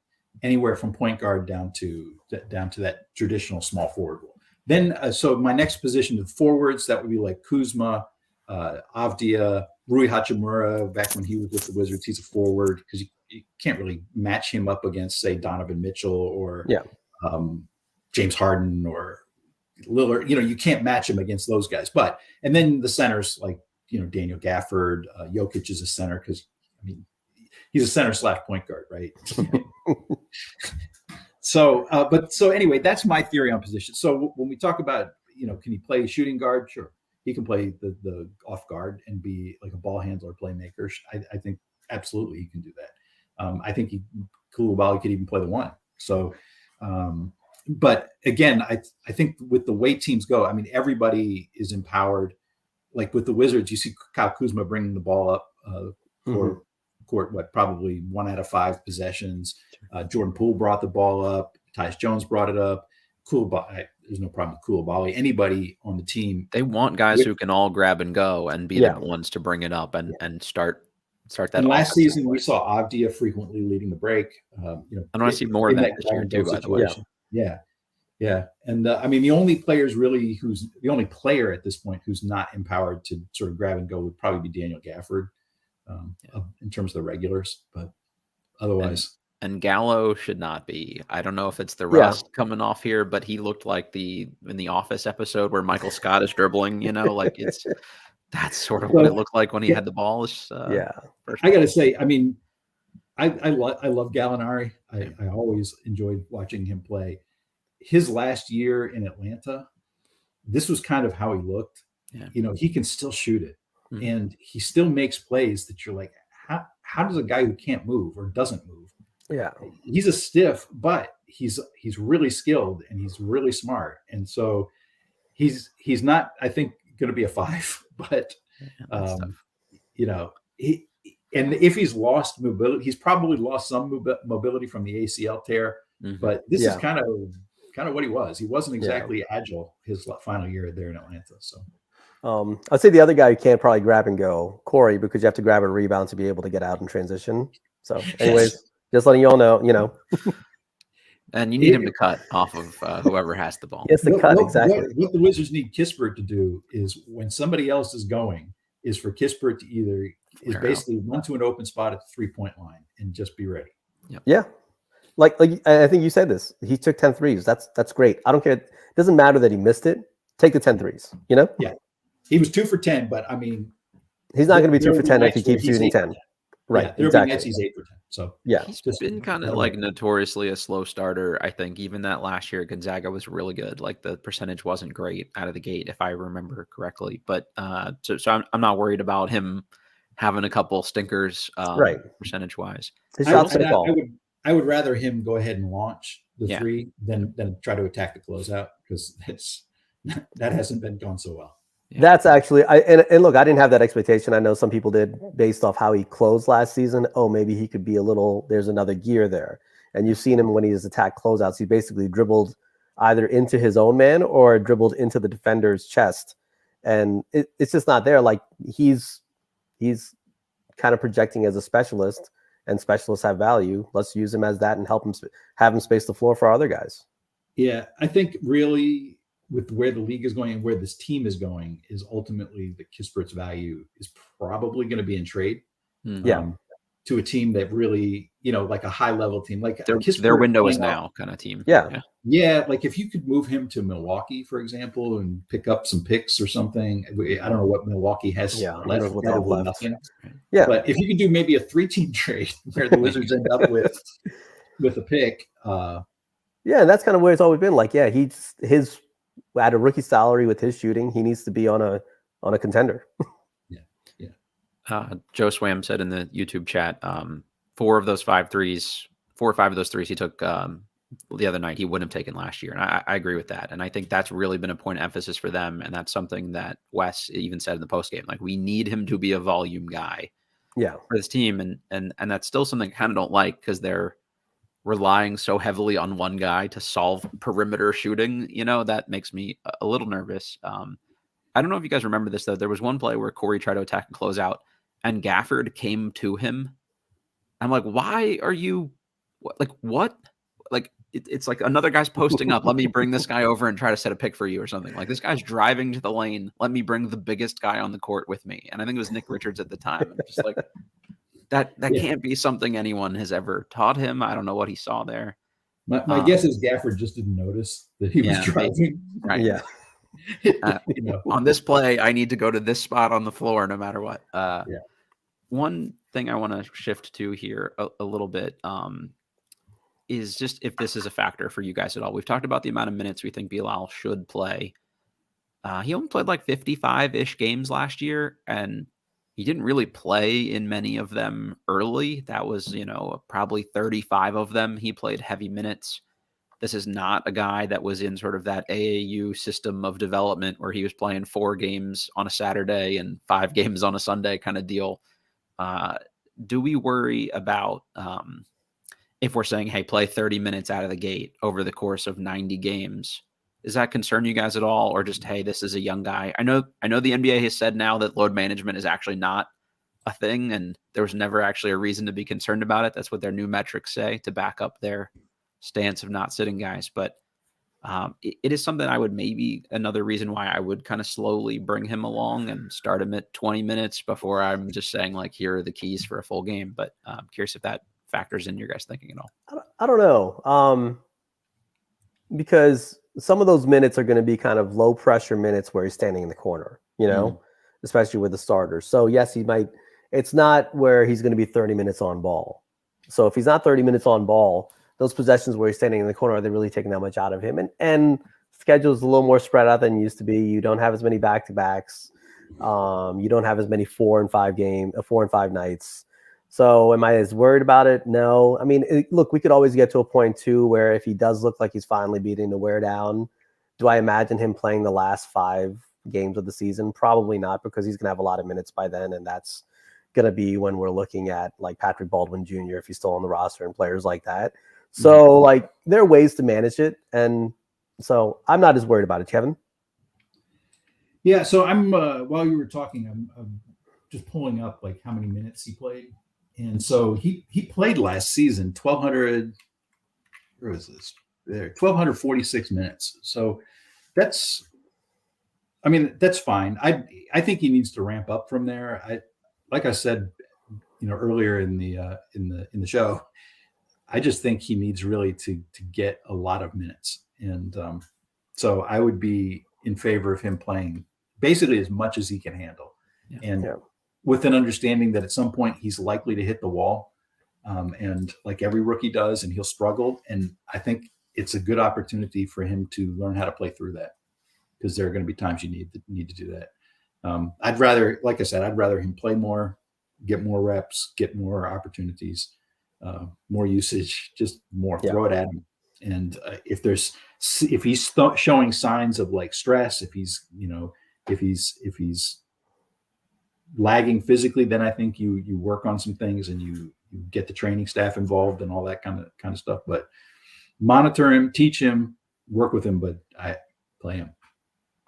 [SPEAKER 2] anywhere from point guard down to that traditional small forward role. Then, so my next position of forwards, that would be like Kuzma, Avdia, Rui Hachimura. Back when he was with the Wizards, he's a forward because you can't really match him up against, say, Donovan Mitchell or James Harden or Lillard. You can't match him against those guys. And then the centers like Daniel Gafford, Jokic is a center because he's a center / point guard, right? So anyway, that's my theory on position. So when we talk about, can he play shooting guard? Sure. he can play the off guard and be like a ball handler, playmaker. I think absolutely he can do that. I think Coulibaly could even play the one. So, but again, I think with the way teams go, I mean, everybody is empowered. Like with the Wizards, you see Kyle Kuzma bringing the ball up for court, probably 1 out of 5 possessions. Jordan Poole brought the ball up. Tyus Jones brought it up. Coulibaly, there's no problem with Coulibaly. Anybody on the team.
[SPEAKER 1] They want guys who can all grab and go and be the ones to bring it up and start that.
[SPEAKER 2] And last season, we saw Avdia frequently leading the break.
[SPEAKER 1] I want to see more of that this year too, by the way.
[SPEAKER 2] Yeah. And I mean, the only player at this point who's not empowered to sort of grab and go would probably be Daniel Gafford in terms of the regulars, but otherwise.
[SPEAKER 1] And Gallo should not be. I don't know if it's the rust coming off here, but he looked like in the Office episode where Michael Scott is dribbling, like that's sort of what it looked like when he had the ball.
[SPEAKER 2] I got to say, I mean, I love Gallinari. I always enjoyed watching him play. His last year in Atlanta, this was kind of how he looked. Yeah. He can still shoot it, and he still makes plays that you're like, how does a guy who can't move or doesn't move?
[SPEAKER 3] Yeah,
[SPEAKER 2] he's a stiff, but he's really skilled and he's really smart, and so he's not, I think, going to be a 5, but and if he's lost mobility, he's probably lost some mobility from the ACL tear. But this is kind of what he was. He wasn't exactly agile his final year there in Atlanta. So
[SPEAKER 3] I'd say the other guy who can't probably grab and go, Corey, because you have to grab a rebound to be able to get out in transition. So anyways, just letting you all know.
[SPEAKER 1] And you need him to cut off of whoever has the ball.
[SPEAKER 3] Yes, the cut, exactly.
[SPEAKER 2] What the Wizards need Kispert to do is when somebody else is going, is for Kispert to basically run to an open spot at the 3-point line and just be ready.
[SPEAKER 3] Yeah. Like I think you said this. He took 10 threes. That's great. I don't care. It doesn't matter that he missed it. Take the 10 threes, Yeah.
[SPEAKER 2] He was 2 for 10, but I mean,
[SPEAKER 3] he's not going to be 2 for 10 if he keeps shooting 10. Right.
[SPEAKER 2] Yeah, exactly. He's 8 for 10. So
[SPEAKER 1] he's been kind of like notoriously a slow starter. I think even that last year, Gonzaga was really good. Like the percentage wasn't great out of the gate, if I remember correctly. But so I'm not worried about him having a couple stinkers, percentage wise.
[SPEAKER 2] I would rather him go ahead and launch the 3 than try to attack the closeout, because that hasn't been going so well.
[SPEAKER 3] Yeah. That's actually, and look, I didn't have that expectation. I know some people did based off how he closed last season. Oh, maybe he could be there's another gear there. And you've seen him when he has attacked closeouts. He basically dribbled either into his own man or dribbled into the defender's chest. And it's just not there. Like he's kind of projecting as a specialist, and specialists have value. Let's use him as that and have him space the floor for other guys.
[SPEAKER 2] Yeah, I think really with where the league is going and where this team is going is ultimately the Kispert's value is probably going to be in trade. To a team that really, like a high level team, like
[SPEAKER 1] their window is now kind of team.
[SPEAKER 2] Yeah. Like if you could move him to Milwaukee, for example, and pick up some picks or something. I don't know what Milwaukee has left. Probably nothing.
[SPEAKER 3] Yeah.
[SPEAKER 2] But if you could do maybe a 3-team trade where the Wizards end up with a pick.
[SPEAKER 3] And that's kind of where it's always been. Like, his at a rookie salary with his shooting, he needs to be on a contender.
[SPEAKER 1] Joe Swam said in the YouTube chat, 4 or 5 of those threes he took the other night, he wouldn't have taken last year. And I agree with that. And I think that's really been a point of emphasis for them. And that's something that Wes even said in the postgame. Like, we need him to be a volume guy for this team. And that's still something I kind of don't like, because they're relying so heavily on one guy to solve perimeter shooting. That makes me a little nervous. I don't know if you guys remember this, though. There was one play where Corey tried to attack and close out, and Gafford came to him. I'm like, why are you what? Like, it's like another guy's posting up. Let me bring this guy over and try to set a pick for you or something. Like, this guy's driving to the lane. Let me bring the biggest guy on the court with me. And I think it was Nick Richards at the time. I'm just like, that can't be something anyone has ever taught him. I don't know what he saw there.
[SPEAKER 2] My guess is Gafford just didn't notice that he was driving.
[SPEAKER 1] Right. Yeah. On this play, I need to go to this spot on the floor no matter what. One thing I want to shift to here a little bit is just if this is a factor for you guys at all. We've talked about the amount of minutes we think Bilal should play. He only played like 55-ish games last year, and he didn't really play in many of them early. That was, probably 35 of them. He played heavy minutes. This is not a guy that was in sort of that AAU system of development where he was playing 4 games on a Saturday and 5 games on a Sunday kind of deal. Do we worry about if we're saying, hey, play 30 minutes out of the gate over the course of 90 games? Does that concern you guys at all? Or just, hey, this is a young guy? I know the NBA has said now that load management is actually not a thing, and there was never actually a reason to be concerned about it. That's what their new metrics say to back up their stance of not sitting guys. But it is something I would maybe another reason why I would kind of slowly bring him along and start him at 20 minutes before I'm just saying, like, here are the keys for a full game. But I'm curious if that factors in your guys' thinking at all.
[SPEAKER 3] I don't know. Because some of those minutes are going to be kind of low pressure minutes where he's standing in the corner, especially with the starters. So yes, it's not where he's going to be 30 minutes on ball. So if he's not 30 minutes on ball, those possessions where he's standing in the corner, are they really taking that much out of him? And schedule's a little more spread out than it used to be. You don't have as many back-to-backs. You don't have as many 4 and 5 nights. So am I as worried about it? No. I mean, look, we could always get to a point too where if he does look like he's finally beating the wear down, do I imagine him playing the last 5 games of the season? Probably not, because he's going to have a lot of minutes by then, and that's going to be when we're looking at like Patrick Baldwin Jr. if he's still on the roster and players like that. So like there are ways to manage it, and so I'm not as worried about it. Kevin?
[SPEAKER 2] Yeah. So I'm while you were talking, I'm just pulling up like how many minutes he played. And so he played last season 1,200. Where was this? There, 1,246 minutes. So that's fine. I think he needs to ramp up from there. Like I said, earlier in the show, I just think he needs really to get a lot of minutes, and so I would be in favor of him playing basically as much as he can handle, with an understanding that at some point he's likely to hit the wall, and like every rookie does, and he'll struggle. And I think it's a good opportunity for him to learn how to play through that, because there are going to be times you need to do that. I'd rather him play more, get more reps, get more opportunities, more usage, just more, throw it at him. And if he's showing signs of like stress, if he's lagging physically, then I think you work on some things and you get the training staff involved and all that kind of stuff. But monitor him, teach him, work with him, but I play him.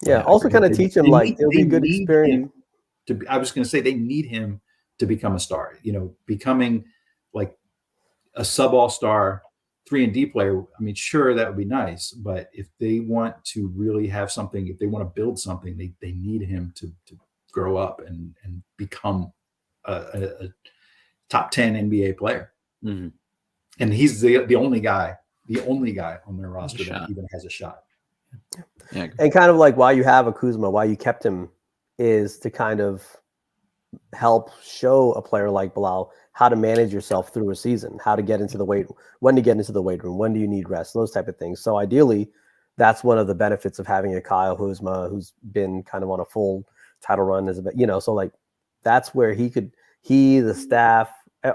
[SPEAKER 3] Yeah. Also kind of teach him, like, it'll be a good experience.
[SPEAKER 2] I was going to say they need him to become a star, becoming like a sub all-star 3-and-D player. I mean, sure, that would be nice, but if they want to really have something, if they want to build something, they need him to grow up and become a top 10 NBA player. Mm-hmm. And he's the only guy on their roster that even has a shot.
[SPEAKER 3] Yeah. And kind of like why you have a Kuzma, why you kept him, is to kind of help show a player like Bilal how to manage yourself through a season, how to get into the weight, when to get into the weight room, when do you need rest, those type of things. So ideally, that's one of the benefits of having a Kyle Kuzma who's been kind of on a full title run, so like that's where the staff,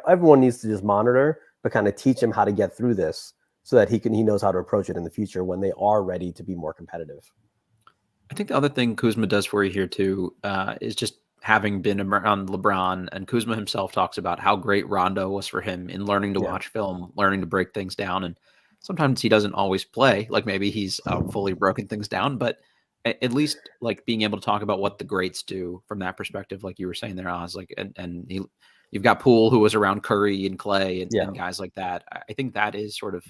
[SPEAKER 3] everyone needs to just monitor, but kind of teach him how to get through this so that he knows how to approach it in the future when they are ready to be more competitive.
[SPEAKER 1] I think the other thing Kuzma does for you here too is just having been around LeBron, and Kuzma himself talks about how great Rondo was for him in learning to watch film, learning to break things down. And sometimes he doesn't always play, like maybe he's fully broken things down, but at least like being able to talk about what the greats do from that perspective, like you were saying there, Oz, like, and you've got Poole, who was around Curry and Clay and guys like that. I think that is sort of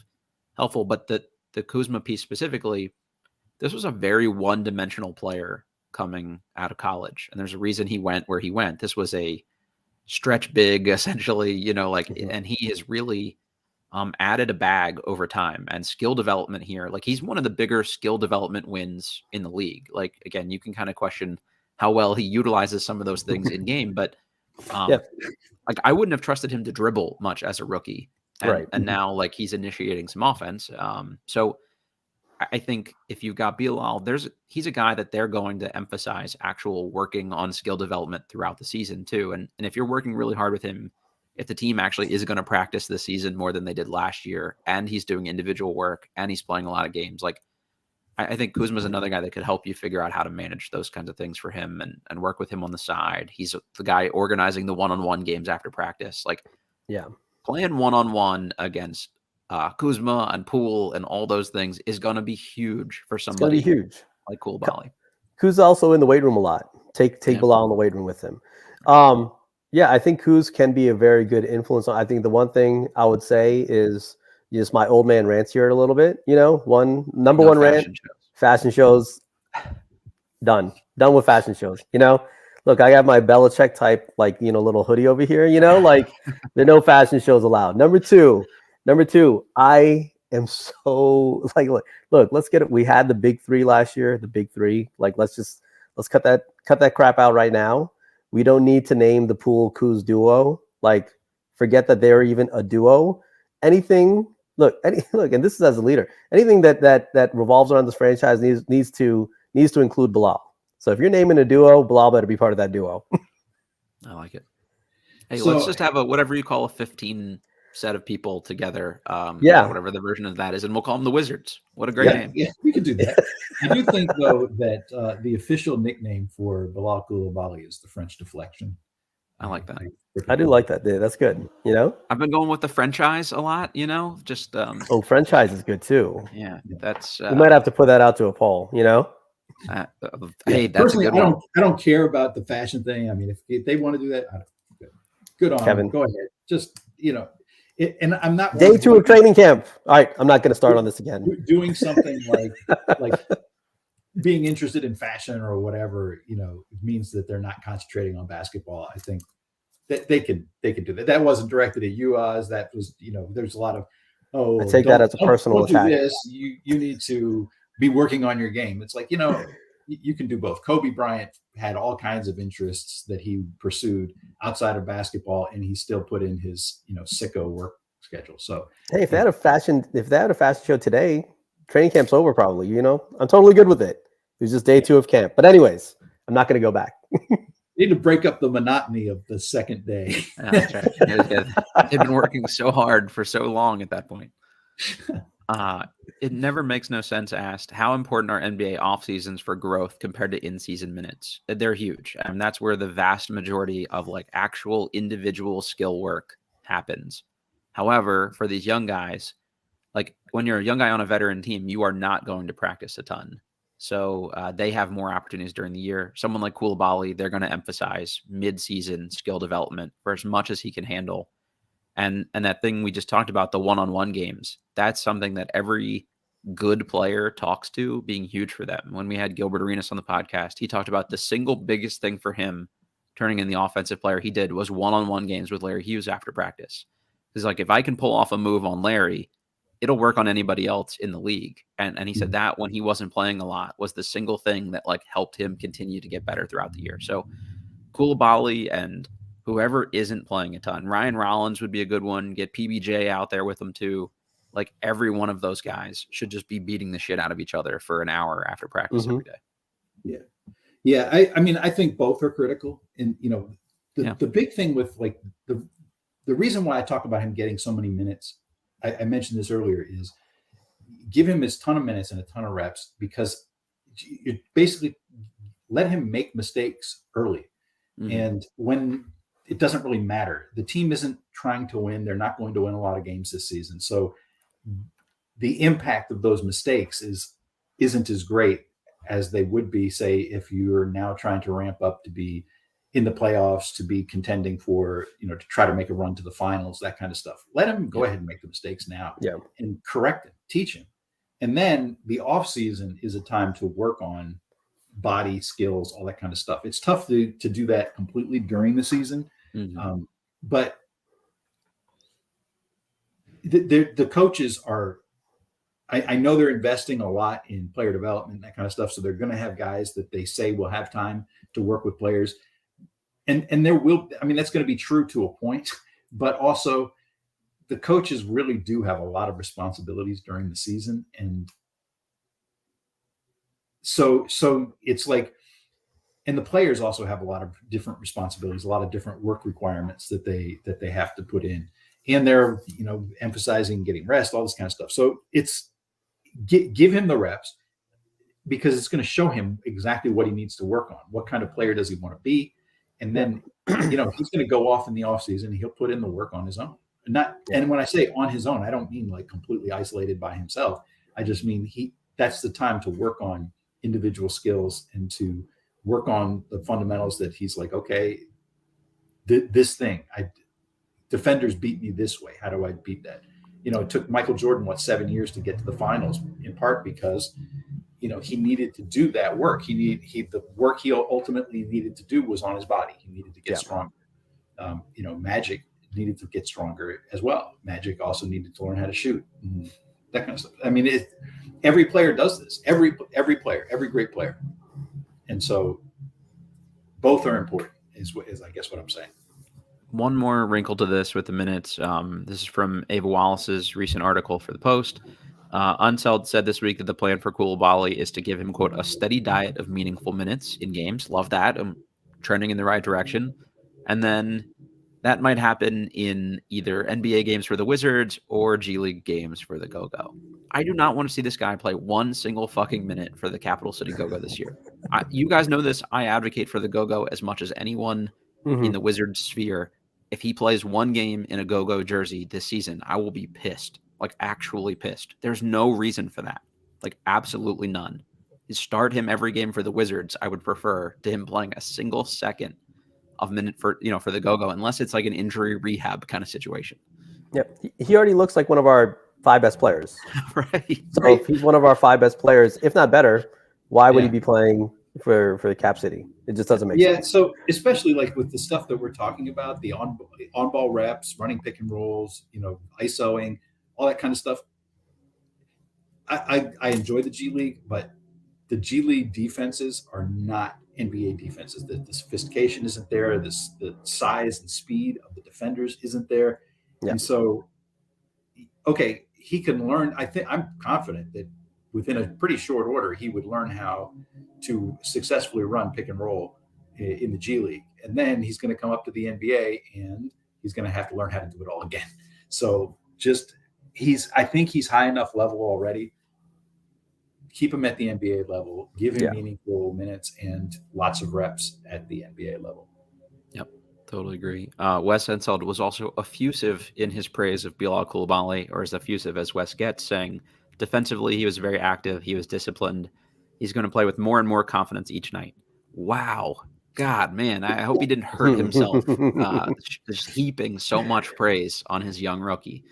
[SPEAKER 1] helpful, but the Kuzma piece specifically, this was a very one-dimensional player coming out of college, and there's a reason he went where he went. This was a stretch big, essentially, and he has really added a bag over time and skill development here. Like, he's one of the bigger skill development wins in the league. Like, again, you can kind of question how well he utilizes some of those things in game, but like, I wouldn't have trusted him to dribble much as a rookie. And now, like, he's initiating some offense. So I think if you've got Bilal, he's a guy that they're going to emphasize actual working on skill development throughout the season too. And if you're working really hard with him, if the team actually is going to practice this season more than they did last year, and he's doing individual work and he's playing a lot of games, like I think Kuzma's another guy that could help you figure out how to manage those kinds of things for him and work with him on the side. He's the guy organizing the one-on-one games after practice. Like, playing one-on-one against Kuzma and Poole and all those things is going to be huge for somebody.
[SPEAKER 3] It's going to be huge.
[SPEAKER 1] Like Coulibaly.
[SPEAKER 3] Kuz also in the weight room a lot. Take Bilal in the weight room with him. I think Kuz can be a very good influence. I think the one thing I would say is just my old man rants here a little bit. Number one rant, fashion shows. Done with fashion shows. Look, I got my Belichick type, little hoodie over here, like there are no fashion shows allowed. Number two, I am so look, let's get it. We had the big three last year, the big three. Let's cut that crap out right now. We don't need to name the Poole Kuz duo. Forget that they're even a duo. Anything, and this is as a leader, anything that revolves around this franchise needs to include Bilal. So if you're naming a duo, Bilal better be part of that duo.
[SPEAKER 1] I like it. Hey, let's just have whatever you call a 15 set of people together. Whatever the version of that is, and we'll call them the Wizards. What a great name.
[SPEAKER 2] Yeah, we could do that. I do think, though, that the official nickname for Bilal Coulibaly is the French deflection.
[SPEAKER 1] I like that.
[SPEAKER 3] I do like that. That's good.
[SPEAKER 1] I've been going with the franchise a lot. Just
[SPEAKER 3] franchise is good too.
[SPEAKER 1] Yeah, that's.
[SPEAKER 3] You might have to put that out to a poll.
[SPEAKER 1] Hey, that's
[SPEAKER 2] personally,
[SPEAKER 1] a good one.
[SPEAKER 2] I don't care about the fashion thing. I mean, if they want to do that, good on
[SPEAKER 3] Kevin.
[SPEAKER 2] them. Go ahead. Just and I'm not
[SPEAKER 3] day 2 of training camp. All right, I'm not going to start on this again.
[SPEAKER 2] Doing something like being interested in fashion or whatever, means that they're not concentrating on basketball. I think that they can do that. That wasn't directed at you, Oz. That was, there's a lot of,
[SPEAKER 3] I take that as a personal attack.
[SPEAKER 2] You need to be working on your game. It's like, you can do both. Kobe Bryant had all kinds of interests that he pursued outside of basketball, and he still put in his, sicko work schedule. So,
[SPEAKER 3] hey, if they had a fashion show today, training camp's over probably. I'm totally good with it. It was just day 2 of camp. But anyways, I'm not going to go back.
[SPEAKER 2] Need to break up the monotony of the second day.
[SPEAKER 1] That's right. They've been working so hard for so long at that point. It never makes no sense asked, how important are NBA off seasons for growth compared to in-season minutes? They're huge. And that's where the vast majority of actual individual skill work happens. However, for these young guys, when you're a young guy on a veteran team, you are not going to practice a ton. So they have more opportunities during the year. Someone like Coulibaly, they're going to emphasize mid-season skill development for as much as he can handle. And that thing we just talked about, the one-on-one games, that's something that every good player talks to being huge for them. When we had Gilbert Arenas on the podcast, he talked about the single biggest thing for him turning in the offensive player he did was one-on-one games with Larry Hughes after practice. He's like, if I can pull off a move on Larry, it'll work on anybody else in the league. And he said that when he wasn't playing a lot was the single thing that helped him continue to get better throughout the year. So Coulibaly and whoever isn't playing a ton, Ryan Rollins would be a good one. Get PBJ out there with them too. Every one of those guys should just be beating the shit out of each other for an hour after practice every day.
[SPEAKER 2] Yeah. I mean, I think both are critical. And, the big thing with the reason why I talk about him getting so many minutes, I mentioned this earlier, is give him his ton of minutes and a ton of reps, because you basically let him make mistakes early. Mm-hmm. And when it doesn't really matter, the team isn't trying to win. They're not going to win a lot of games this season. So the impact of those mistakes isn't as great as they would be, say, if you're now trying to ramp up to be in the playoffs, to be contending for, to try to make a run to the finals, that kind of stuff. Let him go ahead and make the mistakes now and correct it, teach him. And then the off season is a time to work on body skills, all that kind of stuff. It's tough to do that completely during the season. Mm-hmm. But the coaches are, I know they're investing a lot in player development, that kind of stuff. So they're going to have guys that they say will have time to work with players. And there will, that's going to be true to a point, but also the coaches really do have a lot of responsibilities during the season. And so it's like, and the players also have a lot of different responsibilities, a lot of different work requirements that they have to put in, and they're emphasizing getting rest, all this kind of stuff. So it's give him the reps, because it's going to show him exactly what he needs to work on. What kind of player does he want to be? And then, he's going to go off in the off season. He'll put in the work on his own. And when I say on his own, I don't mean like completely isolated by himself. I just mean that's the time to work on individual skills and to work on the fundamentals that he's like, okay, this thing, defenders beat me this way. How do I beat that? It took Michael Jordan, 7 years to get to the finals, in part because he needed to do that work. The work he ultimately needed to do was on his body. He needed to get stronger. Magic needed to get stronger as well. Magic also needed to learn how to shoot, that kind of stuff. I mean, every player does this. Every player, every great player, and so both are important. Is I guess what I'm saying.
[SPEAKER 1] One more wrinkle to this with the minutes. This is from Ava Wallace's recent article for the Post. Unseld said this week that the plan for Coulibaly is to give him, quote, a steady diet of meaningful minutes in games. Love that. I'm trending in the right direction. And then that might happen in either NBA games for the Wizards or G League games for the Go-Go. I do not want to see this guy play one single fucking minute for the Capital City Go-Go this year. You guys know this. I advocate for the Go-Go as much as anyone in the Wizards sphere. If he plays one game in a Go-Go jersey this season, I will be pissed. Like, actually pissed. There's no reason for that. Like, absolutely none. You start him every game for the Wizards, I would prefer to him playing a single second of minute for the Go-Go, unless it's like an injury rehab kind of situation.
[SPEAKER 3] Yep. He already looks like one of our 5 best players.
[SPEAKER 1] Right.
[SPEAKER 3] So if he's one of our 5 best players, if not better, why would he be playing for the Cap City? It just doesn't make sense.
[SPEAKER 2] Yeah, so especially like with the stuff that we're talking about, the on-ball reps, running pick and rolls, ISOing, all that kind of stuff. I enjoy the G League, but the G League defenses are not NBA defenses. The sophistication isn't there. The size and speed of the defenders isn't there. Yeah. And so, okay, he can learn. I'm confident that within a pretty short order, he would learn how to successfully run pick and roll in the G League. And then he's going to come up to the NBA and he's going to have to learn how to do it all again. So I think he's high enough level already. Keep him at the NBA level, give him meaningful minutes and lots of reps at the NBA level.
[SPEAKER 1] Yep, totally agree. Wes Enseld was also effusive in his praise of Bilal Coulibaly, or as effusive as Wes gets, saying defensively he was very active, he was disciplined, he's going to play with more and more confidence each night. Wow. God, man, I hope he didn't hurt himself just heaping so much praise on his young rookie.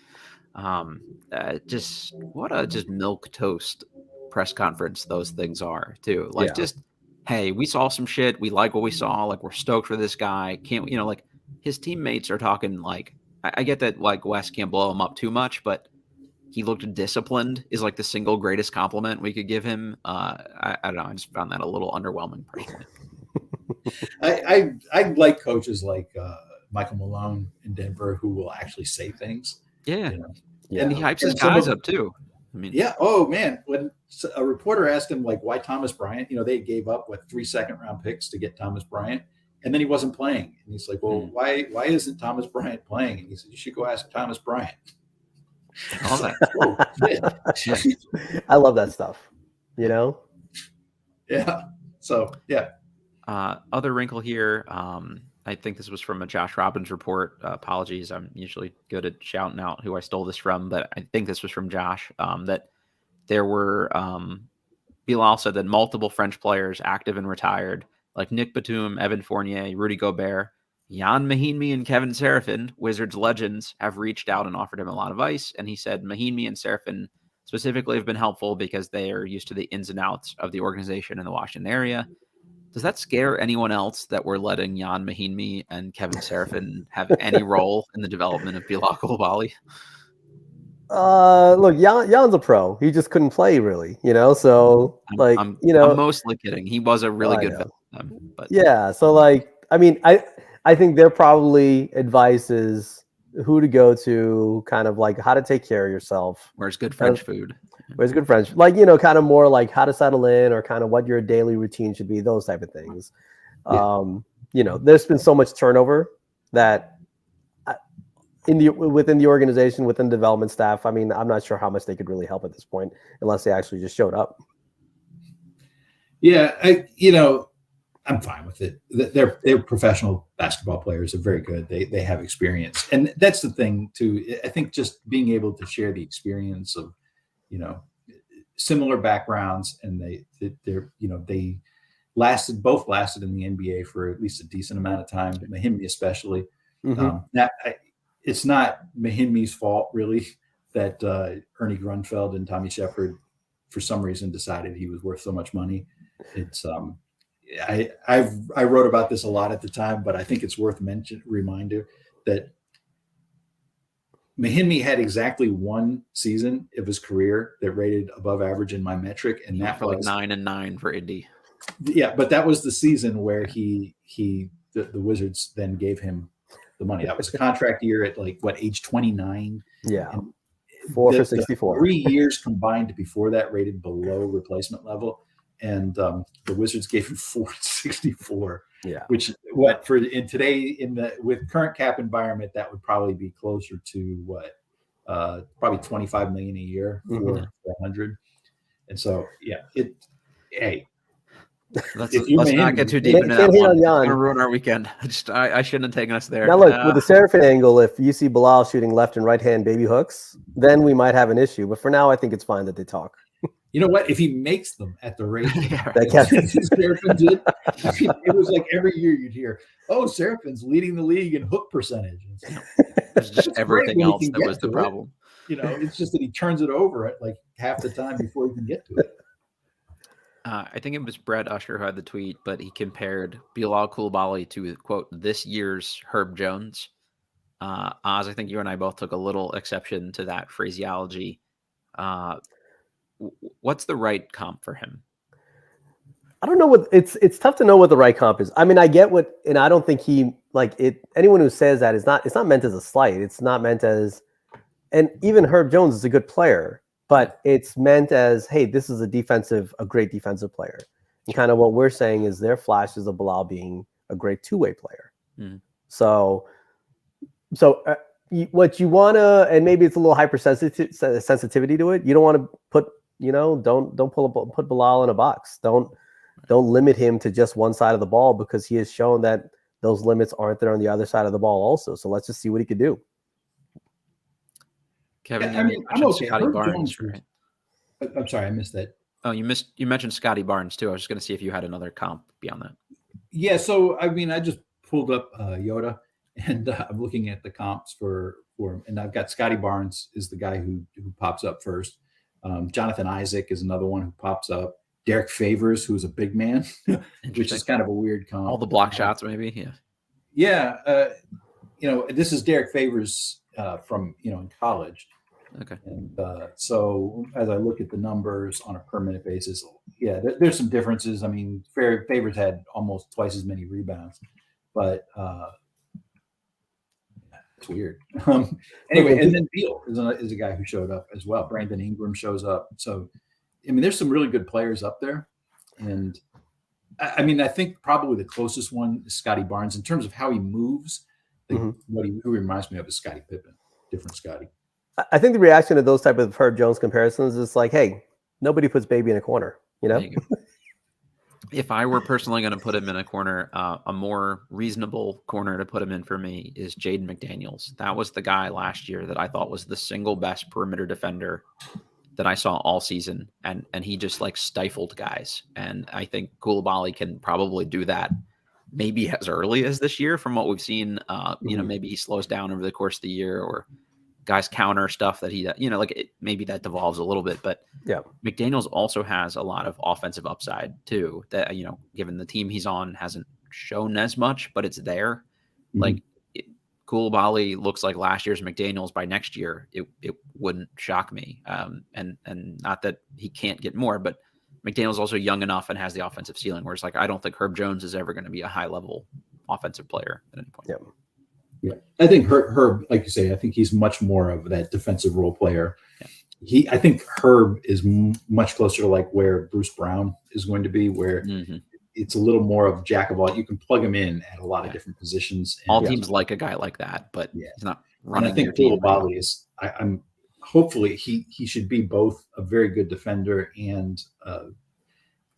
[SPEAKER 1] Just what a milquetoast press conference those things are too. Like, just, hey, we saw some shit, we like what we saw, like, we're stoked for this guy. Can't like, his teammates are talking, like, I get that, like, Wes can't blow him up too much, but he looked disciplined is like the single greatest compliment we could give him. I don't know, I just found that a little underwhelming personally.
[SPEAKER 2] I like coaches like Michael Malone in Denver who will actually say things.
[SPEAKER 1] Yeah. And he hypes his guys up too. I mean,
[SPEAKER 2] oh man, when a reporter asked him like why Thomas Bryant, they gave up 3 second-round picks to get Thomas Bryant, and then he wasn't playing, and he's like, well, why isn't Thomas Bryant playing? And he said, you should go ask Thomas Bryant.
[SPEAKER 1] All that.
[SPEAKER 3] I love that stuff.
[SPEAKER 2] Yeah. So
[SPEAKER 1] other wrinkle here. I think this was from a Josh Robbins report. Apologies. I'm usually good at shouting out who I stole this from, but I think this was from Josh, that there were, Bilal said that multiple French players, active and retired, like Nick Batum, Evan Fournier, Rudy Gobert, Jan Mahinmi, and Kevin Serafin, Wizards legends, have reached out and offered him a lot of ice. And he said Mahinmi and Serafin specifically have been helpful because they are used to the ins and outs of the organization in the Washington area. Does that scare anyone else that we're letting Jan Mahinmi and Kevin Serafin have any role in the development of Bilal Coulibaly?
[SPEAKER 3] Look, Jan's a pro. He just couldn't play really, So
[SPEAKER 1] I'm mostly kidding. He was a really good vet. But
[SPEAKER 3] yeah, so like, I mean, I think their probably advice is who to go to, kind of like how to take care of yourself.
[SPEAKER 1] Where's good French food?
[SPEAKER 3] But he's good friends. Like, kind of more like how to settle in or kind of what your daily routine should be, those type of things. Yeah. There's been so much turnover that within the organization, within development staff, I mean, I'm not sure how much they could really help at this point unless they actually just showed up.
[SPEAKER 2] Yeah, I'm fine with it. They're professional basketball players. They're very good. They have experience, and that's the thing too. I think just being able to share the experience of, similar backgrounds, and they both lasted in the NBA for at least a decent amount of time. Mahinmi especially. It's not Mahinmi's fault really that Ernie Grunfeld and Tommy Shepard for some reason decided he was worth so much money. It's I wrote about this a lot at the time, but I think it's worth reminder that Mahinmi had exactly one season of his career that rated above average in my metric, and that
[SPEAKER 1] for like 9 and 9 for Indy.
[SPEAKER 2] Yeah, but that was the season where the Wizards then gave him the money. That was a contract year at age 29.
[SPEAKER 3] Yeah,
[SPEAKER 2] and
[SPEAKER 3] 4 for 64.
[SPEAKER 2] 3 years combined before that rated below replacement level. And the Wizards gave him 4.64.
[SPEAKER 3] Yeah,
[SPEAKER 2] which with current cap environment, that would probably be closer to probably $25 million a year for 100. And so
[SPEAKER 1] let's not get too deep into that one. It's going to ruin our weekend. I shouldn't have taken us there.
[SPEAKER 3] Now look, with the Seraphin angle, if you see Bilal shooting left and right hand baby hooks, then we might have an issue. But for now, I think it's fine that they talk.
[SPEAKER 2] You know what? If he makes them at the rate
[SPEAKER 3] that
[SPEAKER 2] Seraphin did, it was like every year you'd hear, Seraphin's leading the league in hook percentage.
[SPEAKER 1] It's just everything else that was the problem.
[SPEAKER 2] It's just that he turns it over at like half the time before he can get to it.
[SPEAKER 1] I think it was Brett Usher who had the tweet, but he compared Bilal Coulibaly to, quote, this year's Herb Jones. Oz, I think you and I both took a little exception to that phraseology. What's the right comp for him?
[SPEAKER 3] I don't know it's tough to know what the right comp is. I mean, I get and I don't think anyone who says that it's not meant as a slight. It's not meant as, and even Herb Jones is a good player, but it's meant as, hey, this is a great defensive player. And kind of what we're saying is their flashes of Bilal being a great two-way player. Mm. So what you want to, and maybe it's a little hypersensitivity to it. You don't want to put, don't put Bilal in a box. Don't limit him to just one side of the ball, because he has shown that those limits aren't there on the other side of the ball also. So let's just see what he could do.
[SPEAKER 1] Kevin, you mentioned Scotty Barnes, right?
[SPEAKER 2] I'm sorry, I missed that.
[SPEAKER 1] Oh, you mentioned Scotty Barnes too. I was just going to see if you had another comp beyond that.
[SPEAKER 2] Yeah, so I mean, I just pulled up Yoda, and I'm looking at the comps for him, and I've got Scotty Barnes is the guy who pops up first. Jonathan Isaac is another one who pops up. Derek Favors, who's a big man, which is kind of a weird comp.
[SPEAKER 1] All the block shots, maybe. Yeah.
[SPEAKER 2] Yeah. This is Derek Favors from in college.
[SPEAKER 1] Okay.
[SPEAKER 2] And so as I look at the numbers on a per minute basis, there's some differences. I mean, Favors had almost twice as many rebounds, but it's weird. Anyway, and then Beal is a guy who showed up as well. Brandon Ingram shows up. So, I mean, there's some really good players up there. And I mean, I think probably the closest one is Scotty Barnes in terms of how he moves. Who reminds me of is Scottie Pippen, different Scotty.
[SPEAKER 3] I think the reaction to those type of Herb Jones comparisons is like, hey, nobody puts baby in a corner,
[SPEAKER 1] If I were personally going to put him in a corner, a more reasonable corner to put him in for me is Jaden McDaniels. That was the guy last year that I thought was the single best perimeter defender that I saw all season. And he just stifled guys. And I think Coulibaly can probably do that maybe as early as this year from what we've seen. Maybe he slows down over the course of the year, or guys counter stuff that he, maybe that devolves a little bit, but yeah, McDaniels also has a lot of offensive upside too, that, given the team he's on, hasn't shown as much, but it's there. Mm-hmm. Coulibaly looks like last year's McDaniels by next year. It wouldn't shock me. And not that he can't get more, but McDaniels also young enough and has the offensive ceiling, whereas I don't think Herb Jones is ever going to be a high level offensive player at any point.
[SPEAKER 3] Yeah.
[SPEAKER 2] Yeah, I think Herb, like you say, I think he's much more of that defensive role player. Yeah. I think Herb is much closer to like where Bruce Brown is going to be, where it's a little more of jack of all. You can plug him in at a lot of different positions.
[SPEAKER 1] All teams like a guy like that, but he's not running.
[SPEAKER 2] And I think Coulibaly is. I'm hopefully he should be both a very good defender and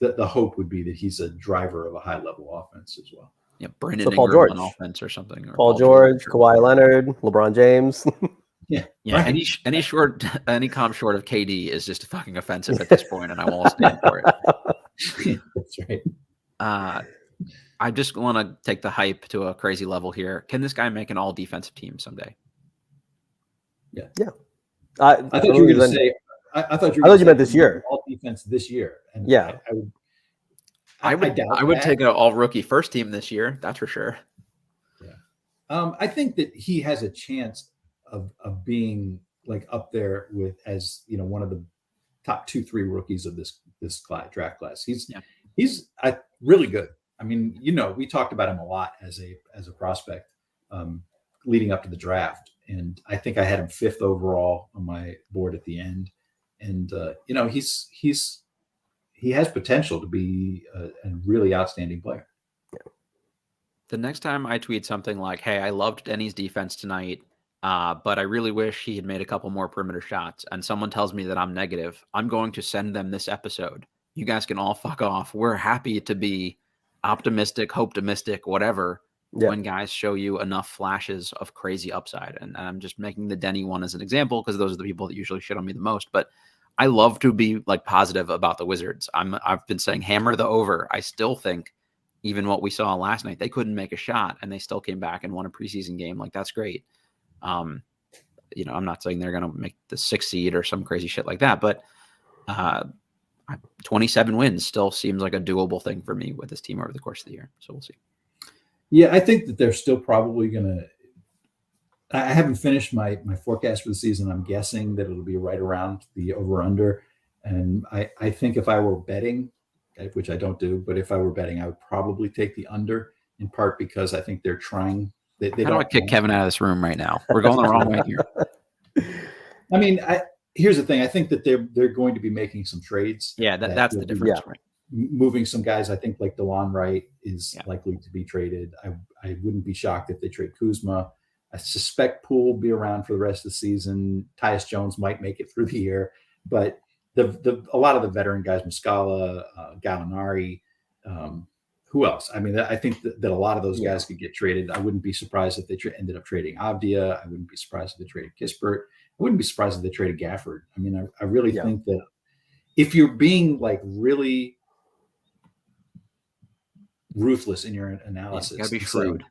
[SPEAKER 2] the hope would be that he's a driver of a high level offense as well.
[SPEAKER 1] Yeah, Brandon Paul
[SPEAKER 3] George
[SPEAKER 1] on offense or something. Or
[SPEAKER 3] Paul George, Kawhi Leonard, LeBron James.
[SPEAKER 2] Yeah.
[SPEAKER 1] Right. Any comp short of KD is just fucking offensive at this point, and I won't stand for it.
[SPEAKER 2] That's right.
[SPEAKER 1] I just want to take the hype to a crazy level here. Can this guy make an all defensive team someday?
[SPEAKER 2] Yeah.
[SPEAKER 3] I
[SPEAKER 2] thought you were going to say. I thought you
[SPEAKER 3] meant this year.
[SPEAKER 2] All defense this year. And
[SPEAKER 1] I would take an all rookie first team this year. That's for sure.
[SPEAKER 2] Yeah. I think that he has a chance of being like up there with, as you know, one of the top 2-3 rookies of this draft class. He's really good. I mean, you know, we talked about him a lot as a prospect leading up to the draft, and I think I had him 5th overall on my board at the end. And you know, he has potential to be a really outstanding player.
[SPEAKER 1] The next time I tweet something like, "Hey, I loved Denny's defense tonight, but I really wish he had made a couple more perimeter shots," and someone tells me that I'm negative, I'm going to send them this episode. You guys can all fuck off. We're happy to be optimistic, hope-tomistic, whatever, when guys show you enough flashes of crazy upside. And I'm just making the Denny one as an example because those are the people that usually shit on me the most. But I love to be like positive about the Wizards. I've been saying hammer the over. I still think even what we saw last night, they couldn't make a shot and they still came back and won a preseason game. Like, that's great. You know, I'm not saying they're going to make the 6th seed or some crazy shit like that, but 27 wins still seems like a doable thing for me with this team over the course of the year. So we'll see.
[SPEAKER 2] Yeah, I think that they're still probably going to. I haven't finished my forecast for the season. I'm guessing that it'll be right around the over-under. And I think if I were betting, which I don't do, but if I were betting, I would probably take the under, in part because I think they're trying. How
[SPEAKER 1] do I kick Kevin out of this room right now? We're going the wrong way here.
[SPEAKER 2] I mean, here's the thing. I think that they're going to be making some trades.
[SPEAKER 1] Yeah, that's the difference. Right?
[SPEAKER 2] Moving some guys. I think like DeLon Wright is likely to be traded. I wouldn't be shocked if they trade Kuzma. I suspect Poole will be around for the rest of the season. Tyus Jones might make it through the year, but a lot of the veteran guys, Muscala, Gallinari, who else? I mean, I think that a lot of those guys could get traded. I wouldn't be surprised if they ended up trading Avdia. I wouldn't be surprised if they traded Kispert. I wouldn't be surprised if they traded Gafford. I mean, I really think that if you're being like really ruthless in your analysis,
[SPEAKER 1] you gotta be shrewd.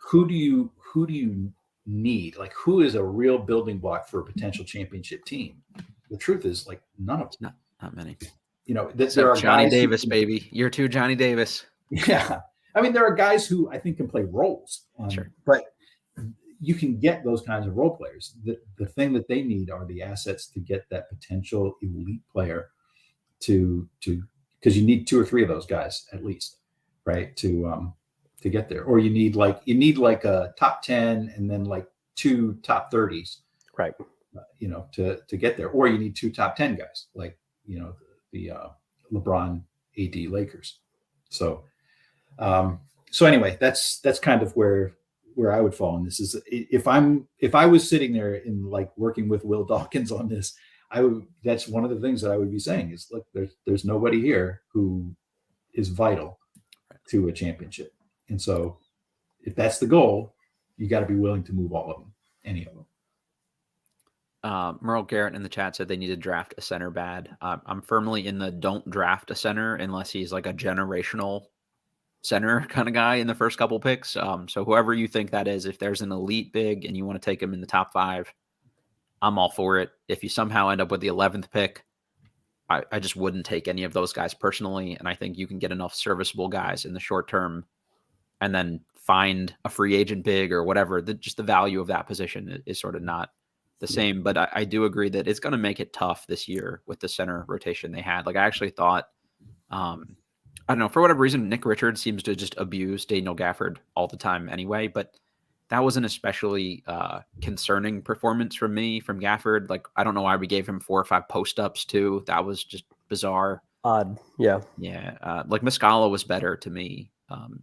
[SPEAKER 2] Who do you need? Like, who is a real building block for a potential championship team? The truth is, like, none of them.
[SPEAKER 1] Not many.
[SPEAKER 2] You know, there are
[SPEAKER 1] Johnny Davis, baby. Year 2, Johnny Davis.
[SPEAKER 2] Yeah, I mean, there are guys who I think can play roles. But you can get those kinds of role players. The thing that they need are the assets to get that potential elite player to because you need 2 or 3 of those guys at least, right? To get there. Or you need like a top 10 and then like 2 top 30s,
[SPEAKER 3] right?
[SPEAKER 2] You know, to get there. Or you need 2 top 10 guys, like, you know, the LeBron AD Lakers. So anyway, that's kind of where I would fall on this. Is if I was sitting there in like working with Will Dawkins on this, that's one of the things that I would be saying is, look, there's nobody here who is vital to a championship. And so if that's the goal, you got to be willing to move all of them, any of them.
[SPEAKER 1] Merle Garrett in the chat said they need to draft a center bad. I'm firmly in the don't draft a center unless he's like a generational center kind of guy in the first couple picks. So whoever you think that is, if there's an elite big and you want to take him in the top 5, I'm all for it. If you somehow end up with the 11th pick, I just wouldn't take any of those guys personally. And I think you can get enough serviceable guys in the short term and then find a free agent big or whatever. Just the value of that position is sort of not the same. But I do agree that it's going to make it tough this year with the center rotation they had. Like, I actually thought, I don't know, for whatever reason, Nick Richards seems to just abuse Daniel Gafford all the time anyway. But that was an especially concerning performance from Gafford. Like, I don't know why we gave him 4 or 5 post-ups too. That was just bizarre.
[SPEAKER 3] Odd. Yeah.
[SPEAKER 1] Yeah. Like Muscala was better to me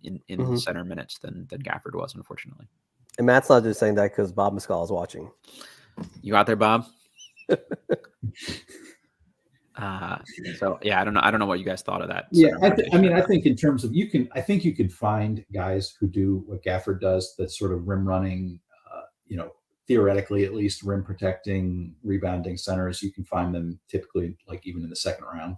[SPEAKER 1] in the center minutes than Gafford was, unfortunately.
[SPEAKER 3] And Matt's not just saying that because Bob Muscala is watching.
[SPEAKER 1] You out there, Bob? So yeah, I don't know what you guys thought of that.
[SPEAKER 2] Yeah, I think in terms of I think you could find guys who do what Gafford does, that's sort of rim running, theoretically at least rim protecting, rebounding centers. You can find them typically like even in the second round.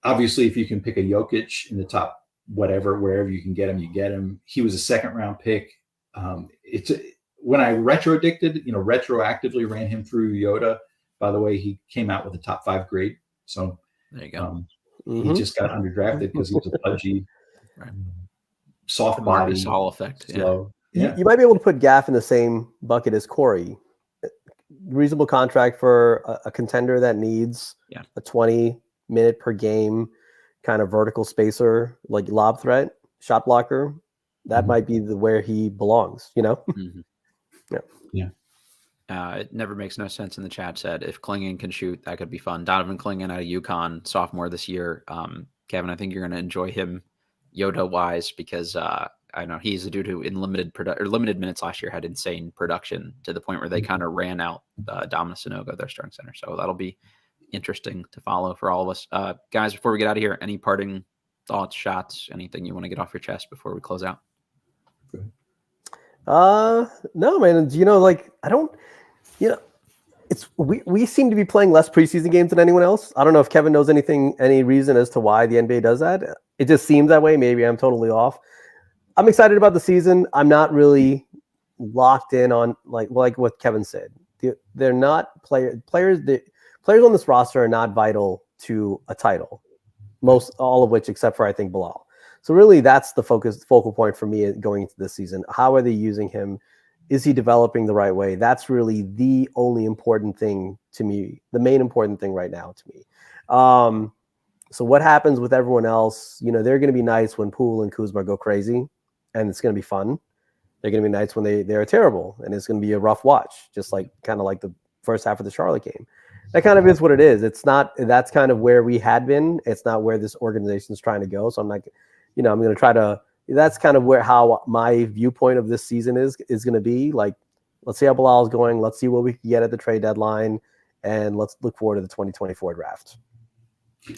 [SPEAKER 2] Obviously if you can pick a Jokic in the top whatever, wherever you can get him, you get him. He was a second round pick. When I retroactively ran him through Yoda. By the way, he came out with a top 5 grade. So
[SPEAKER 1] there you go.
[SPEAKER 2] He just got underdrafted because he was a pudgy, soft body,
[SPEAKER 1] Gasol effect.
[SPEAKER 2] Slow.
[SPEAKER 3] Yeah. You might be able to put Gaff in the same bucket as Corey. Reasonable contract for a contender that needs a 20-minute per game kind of vertical spacer, like lob threat, shot blocker. That might be where he belongs,
[SPEAKER 1] Mm-hmm.
[SPEAKER 3] Yeah.
[SPEAKER 1] It never makes no sense in the chat said if Klingon can shoot, that could be fun. Donovan Klingon out of UConn, sophomore this year. Kevin, I think you're going to enjoy him Yoda wise because I know he's a dude who in limited minutes last year had insane production to the point where they kind of ran out Dominic Sanogo, their starting center. So that'll be interesting to follow for all of us. Guys, before we get out of here, any parting thoughts, shots, anything you want to get off your chest before we close out?
[SPEAKER 3] No, man. We seem to be playing less preseason games than anyone else. I don't know if Kevin knows any reason as to why the NBA does that. It just seems that way. Maybe I'm totally off. I'm excited about the season. I'm not really locked in on like what Kevin said. They're not players. The players on this roster are not vital to a title. All of which, except for I think Bilal. So really, that's the focal point for me going into this season. How are they using him? Is he developing the right way? That's really the only important thing to me, the main important thing right now to me. So what happens with everyone else? They're going to be nice when Poole and Kuzma go crazy, and it's going to be fun. They're going to be nice when they're terrible, and it's going to be a rough watch, just like kind of like the first half of the Charlotte game. That kind of is what it is. That's kind of where we had been. It's not where this organization is trying to go. So I'm not, I'm going to try to. That's kind of how my viewpoint of this season is going to be. Like, let's see how Bilal is going. Let's see what we can get at the trade deadline, and let's look forward to the 2024 draft.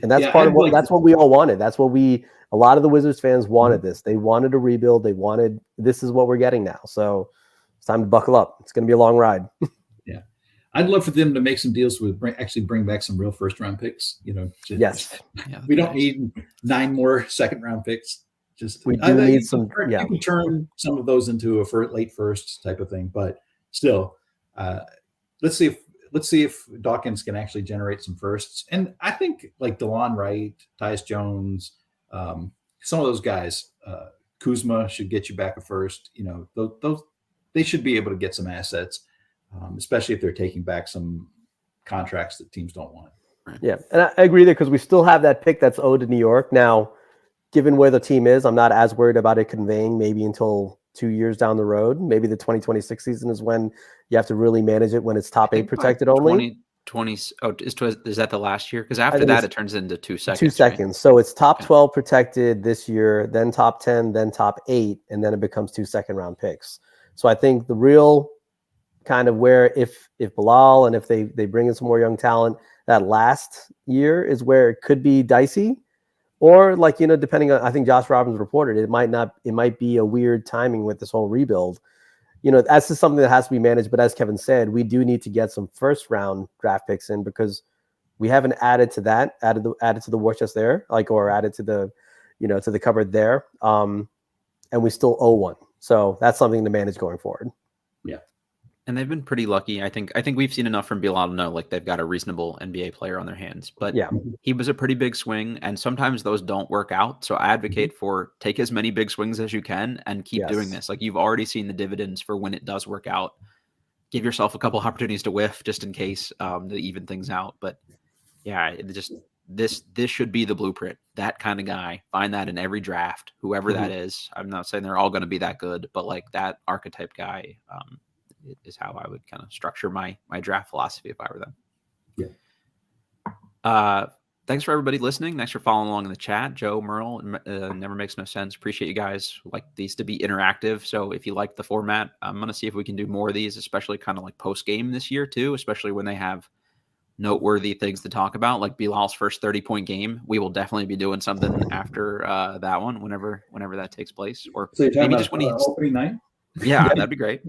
[SPEAKER 3] And that's that's what we all wanted. That's what a lot of the Wizards fans wanted. This. They wanted a rebuild. This is what we're getting now. So it's time to buckle up. It's going to be a long ride.
[SPEAKER 2] Yeah, I'd love for them to make some deals with bring back some real first-round picks.
[SPEAKER 3] Yes,
[SPEAKER 2] we don't need 9 more second-round picks.
[SPEAKER 3] We do need some.
[SPEAKER 2] You can turn some of those into a late first type of thing, but still, let's see if Dawkins can actually generate some firsts. And I think like DeLon Wright, Tyus Jones, some of those guys, Kuzma should get you back a first. Those they should be able to get some assets, especially if they're taking back some contracts that teams don't want.
[SPEAKER 3] Yeah, and I agree there because we still have that pick that's owed to New York now. Given where the team is, I'm not as worried about it conveying maybe until 2 years down the road. Maybe the 2026 season is when you have to really manage it when it's top 8 protected only.
[SPEAKER 1] 2020, is that the last year? Because after that, it turns into 2 seconds.
[SPEAKER 3] 2 seconds. Right? So it's top 12 protected this year, then top 10, then top 8, and then it becomes 2 second-round picks. So I think the real kind of where if Bilal and if they bring in some more young talent, that last year is where it could be dicey. Or depending on, I think Josh Robbins reported, it might be a weird timing with this whole rebuild. That's just something that has to be managed. But as Kevin said, we do need to get some first round draft picks in because we haven't added to the war chest there, or added to the, to the cupboard there. And we still owe one. So that's something to manage going forward.
[SPEAKER 2] Yeah.
[SPEAKER 1] And they've been pretty lucky. I think we've seen enough from Bilal to know like they've got a reasonable NBA player on their hands. But yeah, he was a pretty big swing, and sometimes those don't work out. So I advocate for take as many big swings as you can and keep doing this. Like you've already seen the dividends for when it does work out. Give yourself a couple opportunities to whiff just in case to even things out. But yeah, this should be the blueprint. That kind of guy, find that in every draft, whoever that is. I'm not saying they're all going to be that good, but like that archetype guy is how I would kind of structure my draft philosophy if I were them.
[SPEAKER 2] Yeah.
[SPEAKER 1] Thanks for everybody listening. Thanks for following along in the chat. Joe, Merle, Never Makes No Sense. Appreciate you guys. Like these to be interactive. So if you like the format, I'm going to see if we can do more of these, especially kind of like post game this year too, especially when they have noteworthy things to talk about, like Bilal's first 30-point game. We will definitely be doing something after that one, whenever that takes place, or
[SPEAKER 2] so
[SPEAKER 1] maybe just when he's
[SPEAKER 2] opening night.
[SPEAKER 1] Yeah, that'd be great.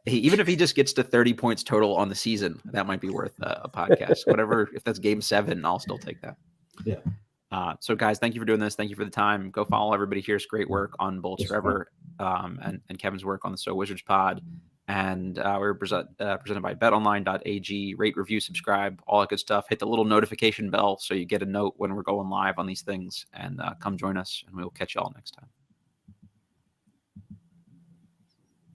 [SPEAKER 1] Even if he just gets to 30 points total on the season, that might be worth a podcast. Whatever, if that's game 7, I'll still take that.
[SPEAKER 2] Yeah.
[SPEAKER 1] So guys, thank you for doing this. Thank you for the time. Go follow everybody here's great work on Bullets Forever, and Kevin's work on the So Wizards pod. And we're presented by betonline.ag. Rate, review, subscribe, all that good stuff. Hit the little notification bell so you get a note when we're going live on these things. And come join us, and we will catch you all next time.